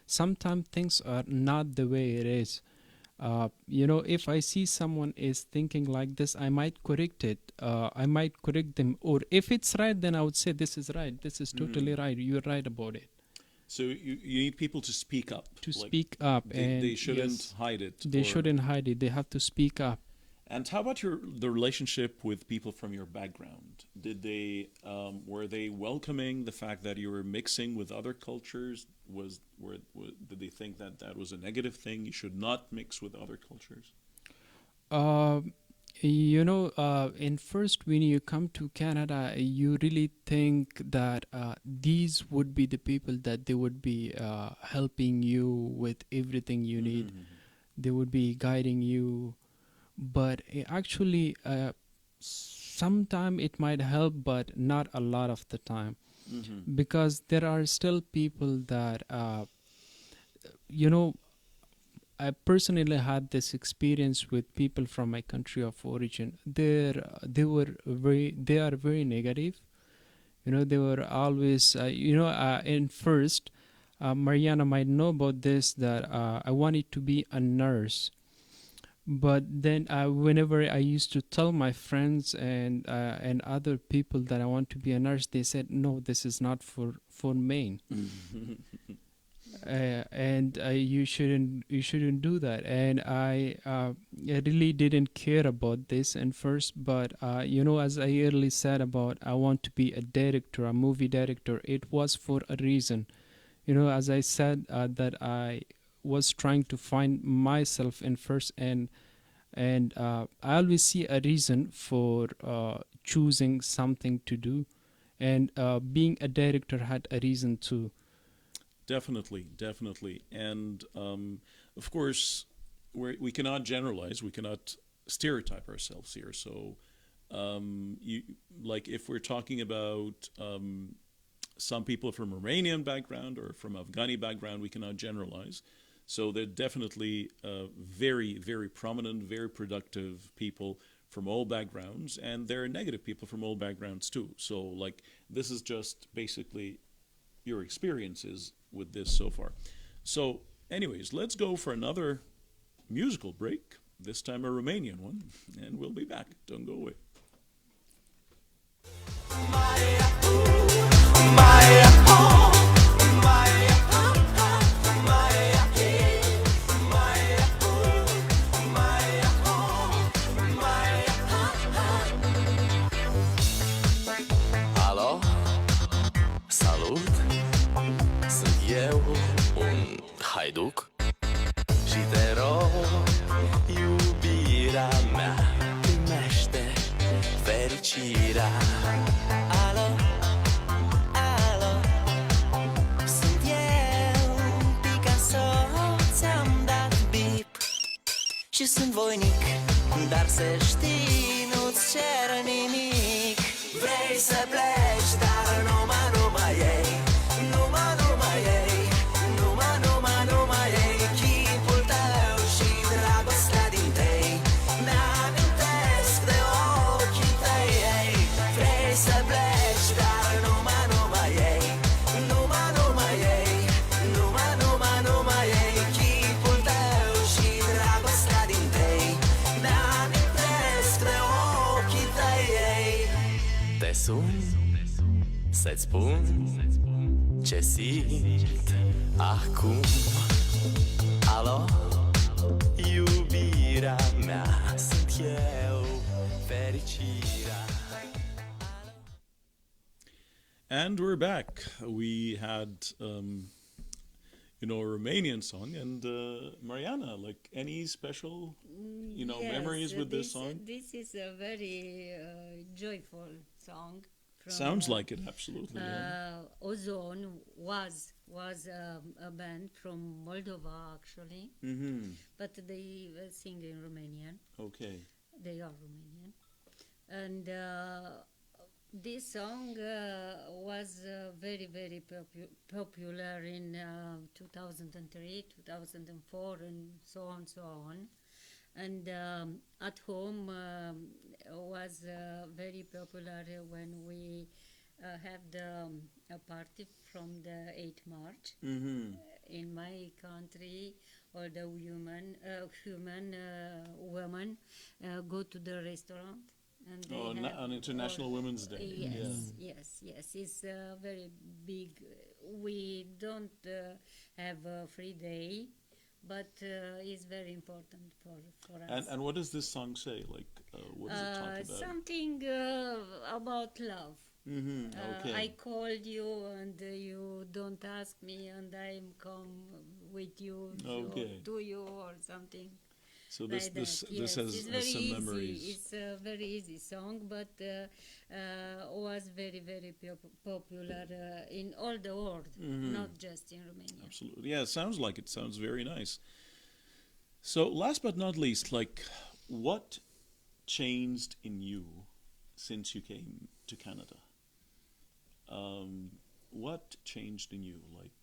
[SPEAKER 3] sometimes things are not the way it is. If I see someone is thinking like this, I might correct it. I might correct them, or if it's right, then I would say this is right. This is totally right. You're right about it.
[SPEAKER 1] So you need people to speak up.
[SPEAKER 3] To
[SPEAKER 1] like,
[SPEAKER 3] speak up, and
[SPEAKER 1] they shouldn't
[SPEAKER 3] yes,
[SPEAKER 1] hide it.
[SPEAKER 3] they shouldn't hide it. They have to speak up.
[SPEAKER 1] And how about the relationship with people from your background? Did they were they welcoming the fact that you were mixing with other cultures? Did they think that was a negative thing? You should not mix with other cultures.
[SPEAKER 3] In first, when you come to Canada, you really think that these would be the people that they would be helping you with everything you need. They would be guiding you. But actually, sometime it might help, but not a lot of the time. Because there are still people that, I personally had this experience with people from my country of origin. They are very negative. They were always, in first, Mariana might know about this, that I wanted to be a nurse. But then, whenever I used to tell my friends and other people that I want to be a nurse, they said, "No, this is not for men." And you shouldn't do that. And I really didn't care about this at first, but as I earlier said about I want to be a director, a movie director, it was for a reason. As I said, that I was trying to find myself in first, and I always see a reason for choosing something to do, and being a director had a reason too.
[SPEAKER 1] Definitely, definitely. And of course, we cannot generalize, we cannot stereotype ourselves here. So, you, like if we're talking about some people from Romanian background or from Afghani background, we cannot generalize. So they're definitely very, very prominent, very productive people from all backgrounds, and there are negative people from all backgrounds too. So, like, this is just basically your experiences with this so far. So, anyways, let's go for another musical break, this time a Romanian one, and we'll be back. Don't go away.
[SPEAKER 4] Alo, salut, sunt eu, un haiduc și te rog, iubirea mea, primește fericirea. Alo, alo, sunt eu, Picasso, ți-am dat bip și sunt voinic, dar să știi, nu-ți cer nimic. Vrei să pleci, dar numai ei, numai ei, numai ei, chipul tău și dragostea din tei, mi-amintesc de ochii tăi, ei. Vrei să pleci, dar numai ei, numai ei, numai ei, chipul tău și dragostea din tei, mi-amintesc de ochii tăi, ei. Te sun să-ți spun ce simt acum. Alo, iubirea mea, sunt eu, fericirea.
[SPEAKER 1] And we're back. We had, a Romanian song, and Mariana, like any special,
[SPEAKER 2] Yes,
[SPEAKER 1] memories with this song?
[SPEAKER 2] This is a very joyful song. From,
[SPEAKER 1] Sounds like it, absolutely. Yeah.
[SPEAKER 2] Ozone was a band from Moldova actually,
[SPEAKER 1] Mm-hmm.
[SPEAKER 2] but they sing in Romanian.
[SPEAKER 1] Okay.
[SPEAKER 2] They are Romanian, and this song was very very popular in 2003, 2004, and so on. And at home was very popular when we had a party from the 8th March.
[SPEAKER 1] Mm-hmm.
[SPEAKER 2] In my country, all the women go to the restaurant. And they have
[SPEAKER 1] on International Women's Day.
[SPEAKER 2] Yes. It's very big. We don't have a free day, but it's very important for us.
[SPEAKER 1] And what does this song say? Like, what does it talk about?
[SPEAKER 2] Something about love.
[SPEAKER 1] Mm-hmm. Okay.
[SPEAKER 2] I called you and you don't ask me, and I'm come with you
[SPEAKER 1] Okay.
[SPEAKER 2] to you or something.
[SPEAKER 1] So this
[SPEAKER 2] Like
[SPEAKER 1] this
[SPEAKER 2] that.
[SPEAKER 1] this
[SPEAKER 2] Yes,
[SPEAKER 1] has,
[SPEAKER 2] it's
[SPEAKER 1] has
[SPEAKER 2] very
[SPEAKER 1] some
[SPEAKER 2] easy.
[SPEAKER 1] memories.
[SPEAKER 2] It's a very easy song, but was very very popular in all the world, not just in Romania.
[SPEAKER 1] Absolutely. Yeah, it sounds like it. Sounds very nice. So last but not least, like, what changed in you since you came to Canada? What changed in you? Like,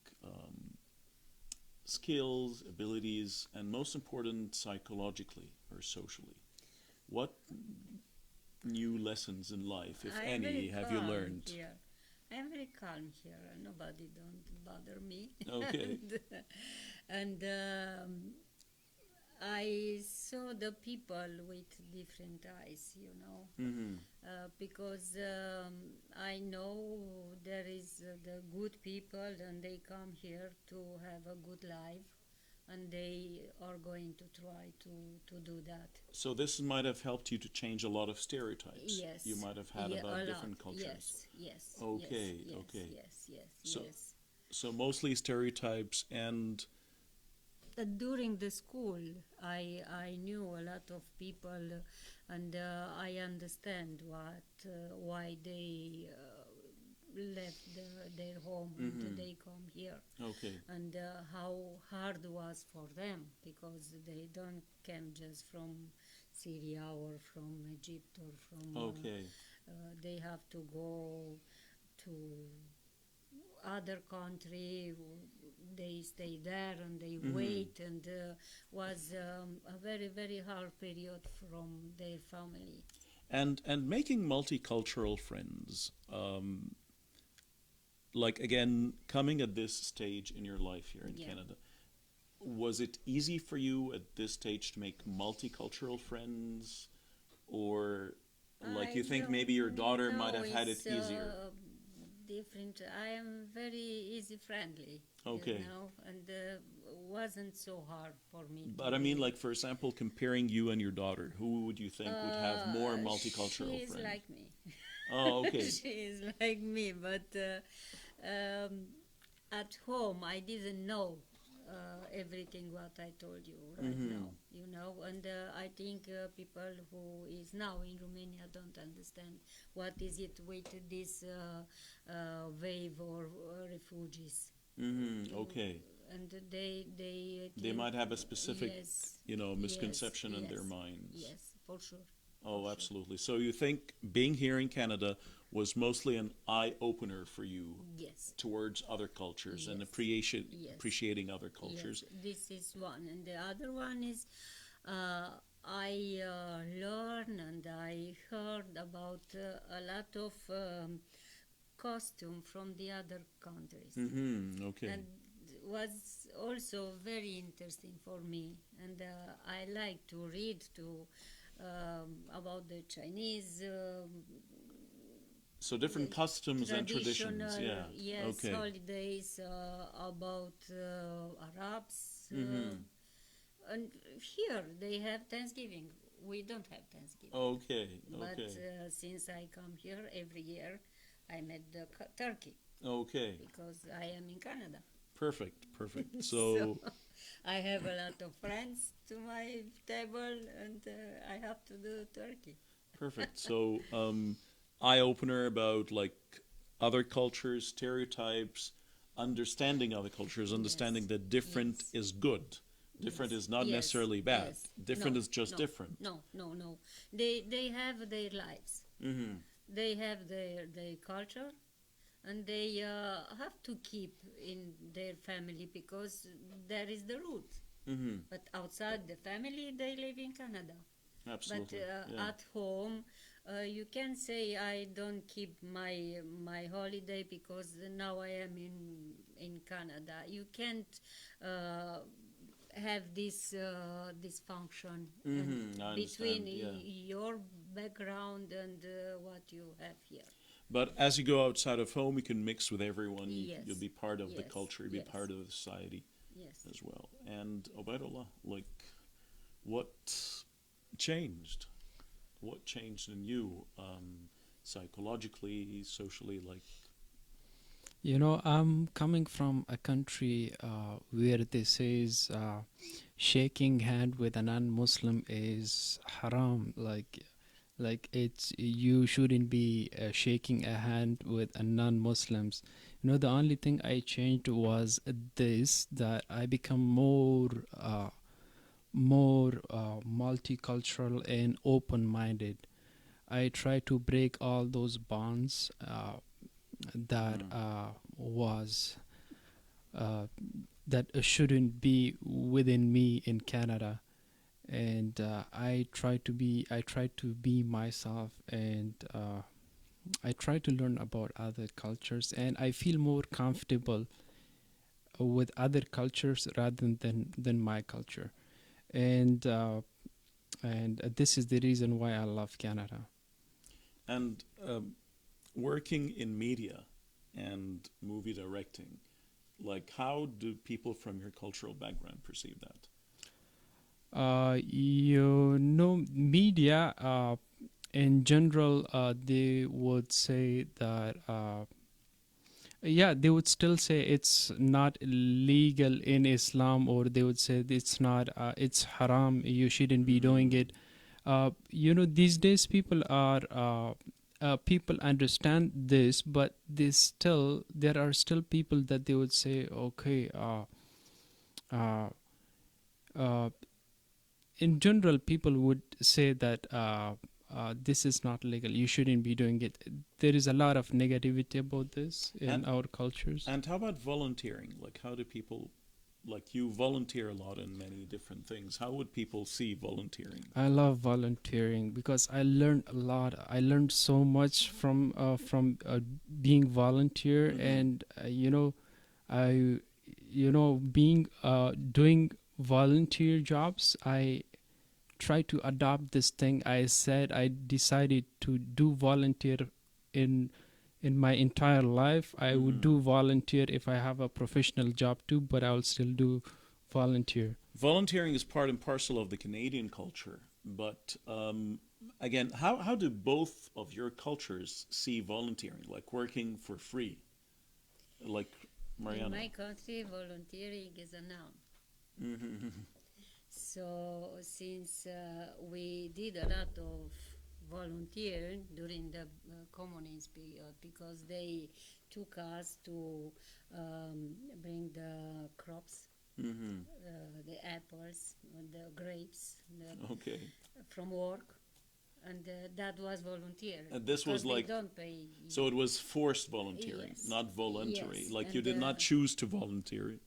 [SPEAKER 1] skills, abilities, and most important, psychologically or socially? What new lessons in life, if
[SPEAKER 2] I am
[SPEAKER 1] any,
[SPEAKER 2] very
[SPEAKER 1] have you
[SPEAKER 2] calm
[SPEAKER 1] learned?
[SPEAKER 2] here. I am very calm here. Nobody don't bother me.
[SPEAKER 1] Okay.
[SPEAKER 2] and I saw the people with different eyes,
[SPEAKER 1] Mm-hmm.
[SPEAKER 2] because I know there is the good people and they come here to have a good life and they are going to try to do that.
[SPEAKER 1] So this might have helped you to change a lot of stereotypes
[SPEAKER 2] Yes.
[SPEAKER 1] you might have had
[SPEAKER 2] Yeah,
[SPEAKER 1] about
[SPEAKER 2] a
[SPEAKER 1] different
[SPEAKER 2] lot.
[SPEAKER 1] cultures.
[SPEAKER 2] Yes.
[SPEAKER 1] Okay,
[SPEAKER 2] Yes.
[SPEAKER 1] okay.
[SPEAKER 2] Yes.
[SPEAKER 1] So-
[SPEAKER 2] Yes.
[SPEAKER 1] So mostly stereotypes and
[SPEAKER 2] During the school, I knew a lot of people, and I understand why they left their home and they come here,
[SPEAKER 1] okay.
[SPEAKER 2] and how hard was for them because they don't came just from Syria or from Egypt or from.
[SPEAKER 1] Okay.
[SPEAKER 2] They have to go to other country. They stay there and they wait, and was a very very hard period from their family.
[SPEAKER 1] And making multicultural friends, like again, coming at this stage in your life here in
[SPEAKER 2] Yeah.
[SPEAKER 1] Canada, was it easy for you at this stage to make multicultural friends, or like you think maybe your daughter might have had it
[SPEAKER 2] it's,
[SPEAKER 1] easier?
[SPEAKER 2] Different. I am very easy friendly.
[SPEAKER 1] Okay.
[SPEAKER 2] And wasn't so hard for me.
[SPEAKER 1] But I mean, like for example, comparing you and your daughter, who would you think would have more multicultural
[SPEAKER 2] She is
[SPEAKER 1] friends?
[SPEAKER 2] like me.
[SPEAKER 1] Oh, okay.
[SPEAKER 2] She is like me, but at home I didn't know everything what I told you right now, and I think people who is now in Romania don't understand what is it with this wave or refugees.
[SPEAKER 1] Okay.
[SPEAKER 2] And they
[SPEAKER 1] They might have a specific,
[SPEAKER 2] yes,
[SPEAKER 1] misconception in their
[SPEAKER 2] yes,
[SPEAKER 1] minds.
[SPEAKER 2] Yes, for sure.
[SPEAKER 1] Oh,
[SPEAKER 2] sure.
[SPEAKER 1] absolutely. So you think being here in Canada was mostly an eye-opener for you
[SPEAKER 2] Yes.
[SPEAKER 1] towards other cultures and
[SPEAKER 2] Yes. Yes.
[SPEAKER 1] appreciating other cultures?
[SPEAKER 2] Yes, this is one, and the other one is I learned and I heard about a lot of costume from the other countries,
[SPEAKER 1] Okay.
[SPEAKER 2] and was also very interesting for me. And I like to read about the Chinese.
[SPEAKER 1] So different customs and traditions.
[SPEAKER 2] Traditional,
[SPEAKER 1] Yeah.
[SPEAKER 2] yes,
[SPEAKER 1] Okay.
[SPEAKER 2] holidays about Arabs. And here they have Thanksgiving. We don't have Thanksgiving.
[SPEAKER 1] Okay.
[SPEAKER 2] But
[SPEAKER 1] Okay.
[SPEAKER 2] since I come here every year, I made the turkey
[SPEAKER 1] Okay.
[SPEAKER 2] because I am in Canada.
[SPEAKER 1] Perfect. Perfect. So
[SPEAKER 2] I have a lot of friends to my table, and I have to do turkey.
[SPEAKER 1] perfect. So eye-opener about like other cultures, stereotypes, understanding other cultures, understanding that different
[SPEAKER 2] Yes.
[SPEAKER 1] is good. Different
[SPEAKER 2] Yes.
[SPEAKER 1] is not
[SPEAKER 2] Yes.
[SPEAKER 1] necessarily bad.
[SPEAKER 2] Yes.
[SPEAKER 1] Different
[SPEAKER 2] No,
[SPEAKER 1] is just
[SPEAKER 2] no,
[SPEAKER 1] different.
[SPEAKER 2] No. They have their lives.
[SPEAKER 1] Mm-hmm.
[SPEAKER 2] They have their culture, and they have to keep in their family because there is the root.
[SPEAKER 1] Mm-hmm.
[SPEAKER 2] But outside the family, they live in Canada.
[SPEAKER 1] Absolutely.
[SPEAKER 2] But
[SPEAKER 1] Yeah.
[SPEAKER 2] at home, you can say I don't keep my holiday because now I am in Canada. You can't have this function
[SPEAKER 1] I
[SPEAKER 2] between
[SPEAKER 1] understand, yeah.
[SPEAKER 2] your background and what you have here.
[SPEAKER 1] But as you go outside of home, you can mix with everyone.
[SPEAKER 2] Yes.
[SPEAKER 1] You'll be part of the
[SPEAKER 2] Yes.
[SPEAKER 1] culture. You'll be
[SPEAKER 2] Yes.
[SPEAKER 1] part of the society
[SPEAKER 2] Yes.
[SPEAKER 1] as well. And Obaidullah, like, what changed? What changed in you, psychologically, socially? Like,
[SPEAKER 3] I'm coming from a country where this says shaking hand with a non-Muslim is haram. Like it's you shouldn't be shaking a hand with a non-Muslims. The only thing I changed was this, that I become more multicultural and open-minded. I try to break all those bonds that was that shouldn't be within me in Canada. And I try to be myself, and I try to learn about other cultures, and I feel more comfortable with other cultures rather than my culture. And this is the reason why I love Canada.
[SPEAKER 1] And working in media and movie directing, like how do people from your cultural background perceive that?
[SPEAKER 3] Media in general, they would say that they would still say it's not legal in Islam, or they would say it's not, it's haram, you shouldn't be doing it. These days people understand this, but there are still people that they would say, okay, in general, people would say that this is not legal, you shouldn't be doing it. There is a lot of negativity about this in our cultures.
[SPEAKER 1] And how about volunteering? Like, how do people, like, you volunteer a lot in many different things. How would people see volunteering?
[SPEAKER 3] I love volunteering because I learned a lot. I learned so much from being volunteer, and being doing volunteer jobs. I try to adopt this thing. I decided to do volunteer in my entire life. I would do volunteer if I have a professional job too, but I'll still do volunteer.
[SPEAKER 1] Volunteering is part and parcel of the Canadian culture, but again, how do both of your cultures see volunteering, like working for free? Like, Mariana?
[SPEAKER 2] In my country, volunteering is a noun. So since we did a lot of volunteer during the communist period, because they took us to bring the crops, the apples, the grapes, from work, and that was volunteer.
[SPEAKER 1] And this was like,
[SPEAKER 2] they don't pay.
[SPEAKER 1] So it was forced volunteering,
[SPEAKER 2] Yes.
[SPEAKER 1] not voluntary.
[SPEAKER 2] Yes.
[SPEAKER 1] Like
[SPEAKER 2] And
[SPEAKER 1] you did not choose to volunteer.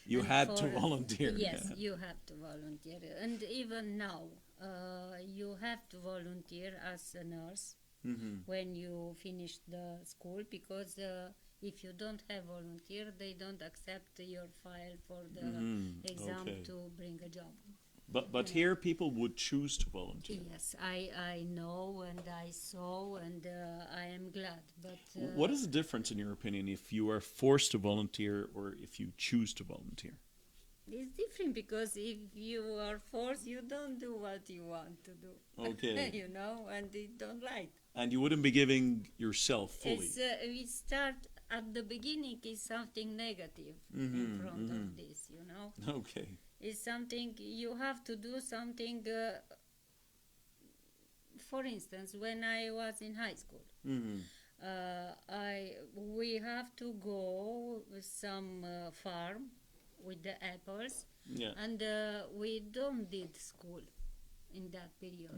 [SPEAKER 1] You
[SPEAKER 2] and
[SPEAKER 1] had to volunteer.
[SPEAKER 2] Yes,
[SPEAKER 1] Yeah.
[SPEAKER 2] you have to volunteer. And even now, you have to volunteer as a nurse when you finish the school, because if you don't have volunteer, they don't accept your file for the exam to bring a job.
[SPEAKER 1] But here people would choose to volunteer.
[SPEAKER 2] Yes, I know and I saw, and I am glad. But
[SPEAKER 1] What is the difference, in your opinion, if you are forced to volunteer or if you choose to volunteer?
[SPEAKER 2] it's different, because if you are forced, you don't do what you want to do.
[SPEAKER 1] Okay.
[SPEAKER 2] And they don't like.
[SPEAKER 1] And you wouldn't be giving yourself fully.
[SPEAKER 2] We start at the beginning is something negative in front of this,
[SPEAKER 1] Okay.
[SPEAKER 2] It's something you have to do something. For instance, when I was in high school, we have to go some farm with the apples, and we don't did school in that period.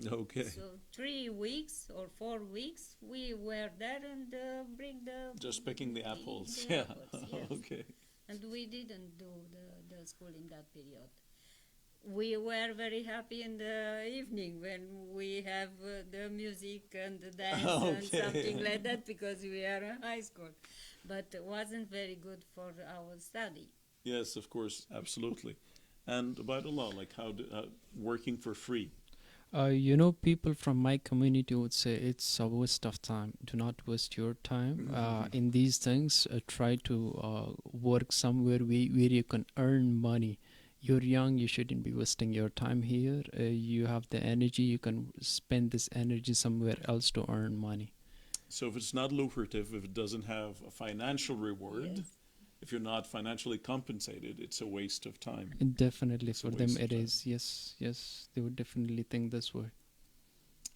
[SPEAKER 1] Okay.
[SPEAKER 2] So 3 weeks or 4 weeks we were there and bring the
[SPEAKER 1] Just picking the apples.
[SPEAKER 2] the
[SPEAKER 1] Yeah.
[SPEAKER 2] apples, yes.
[SPEAKER 1] Okay.
[SPEAKER 2] And we didn't do the school in that period. We were very happy in the evening when we have the music and the dance and something like that, because we are in high school. But it wasn't very good for our study.
[SPEAKER 1] Yes, of course, absolutely. And Obaidullah, like working for free.
[SPEAKER 3] People from my community would say it's a waste of time. Do not waste your time in these things. Try to work somewhere where you can earn money. You're young, you shouldn't be wasting your time here. You have the energy, you can spend this energy somewhere else to earn money.
[SPEAKER 1] So if it's not lucrative, if it doesn't have a financial reward,
[SPEAKER 2] Yes.
[SPEAKER 1] if you're not financially compensated, it's a waste of time.
[SPEAKER 3] Definitely,
[SPEAKER 1] It's a
[SPEAKER 3] for them
[SPEAKER 1] waste of
[SPEAKER 3] it
[SPEAKER 1] time.
[SPEAKER 3] is. Yes, they would definitely think this way.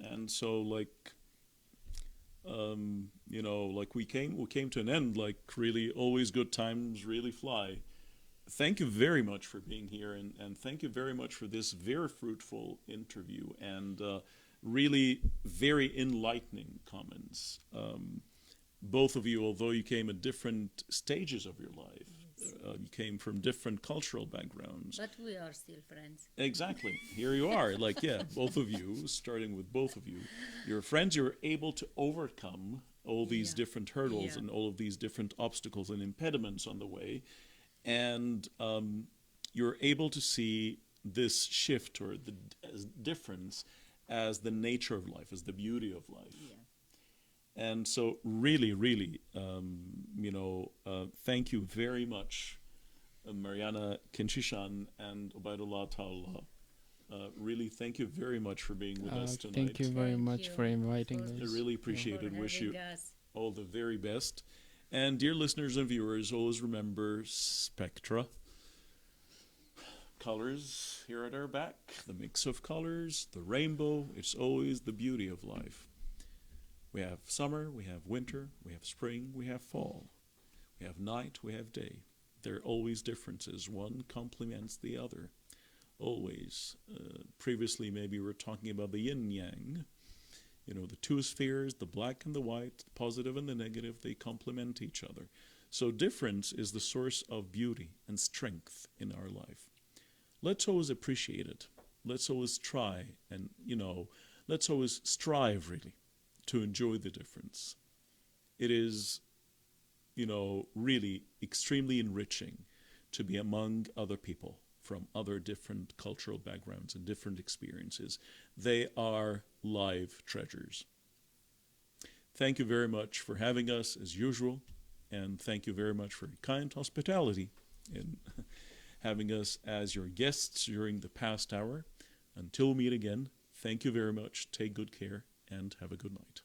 [SPEAKER 1] And so, like, like we came to an end. Like, really, always good times really fly. Thank you very much for being here, and thank you very much for this very fruitful interview and really very enlightening comments. Both of you, although you came at different stages of your life, you came from different cultural backgrounds.
[SPEAKER 2] But we are still friends.
[SPEAKER 1] Exactly. Here you are. Like, yeah, both of you, starting with both of you. You're friends. You're able to overcome all these
[SPEAKER 2] Yeah.
[SPEAKER 1] different hurdles
[SPEAKER 2] Yeah.
[SPEAKER 1] and all of these different obstacles and impediments on the way. And you're able to see this shift or the difference as the nature of life, as the beauty of life.
[SPEAKER 2] Yeah.
[SPEAKER 1] And so really, really, thank you very much, Mariana Kinchishan and Obaidullah Ta'ala. Really, thank you very much for being with us tonight.
[SPEAKER 3] Thank you very
[SPEAKER 2] Thank
[SPEAKER 3] much
[SPEAKER 2] you
[SPEAKER 3] for inviting
[SPEAKER 2] for-
[SPEAKER 1] I
[SPEAKER 3] us.
[SPEAKER 1] really appreciate
[SPEAKER 2] For
[SPEAKER 1] it. Wish you
[SPEAKER 2] having us.
[SPEAKER 1] all the very best. And dear listeners and viewers, always remember Spectra. Colors here at our back, the mix of colors, the rainbow, it's always the beauty of life. We have summer, we have winter, we have spring, we have fall. We have night, we have day. There are always differences. One complements the other. Always. Previously, maybe we were talking about the yin-yang. The two spheres, the black and the white, the positive and the negative, they complement each other. So difference is the source of beauty and strength in our life. Let's always appreciate it. Let's always try and, let's always strive really to enjoy the difference. It is, really extremely enriching to be among other people from other different cultural backgrounds and different experiences. They are live treasures. Thank you very much for having us as usual, and thank you very much for your kind hospitality in having us as your guests during the past hour. Until we meet again, thank you very much. Take good care and have a good night.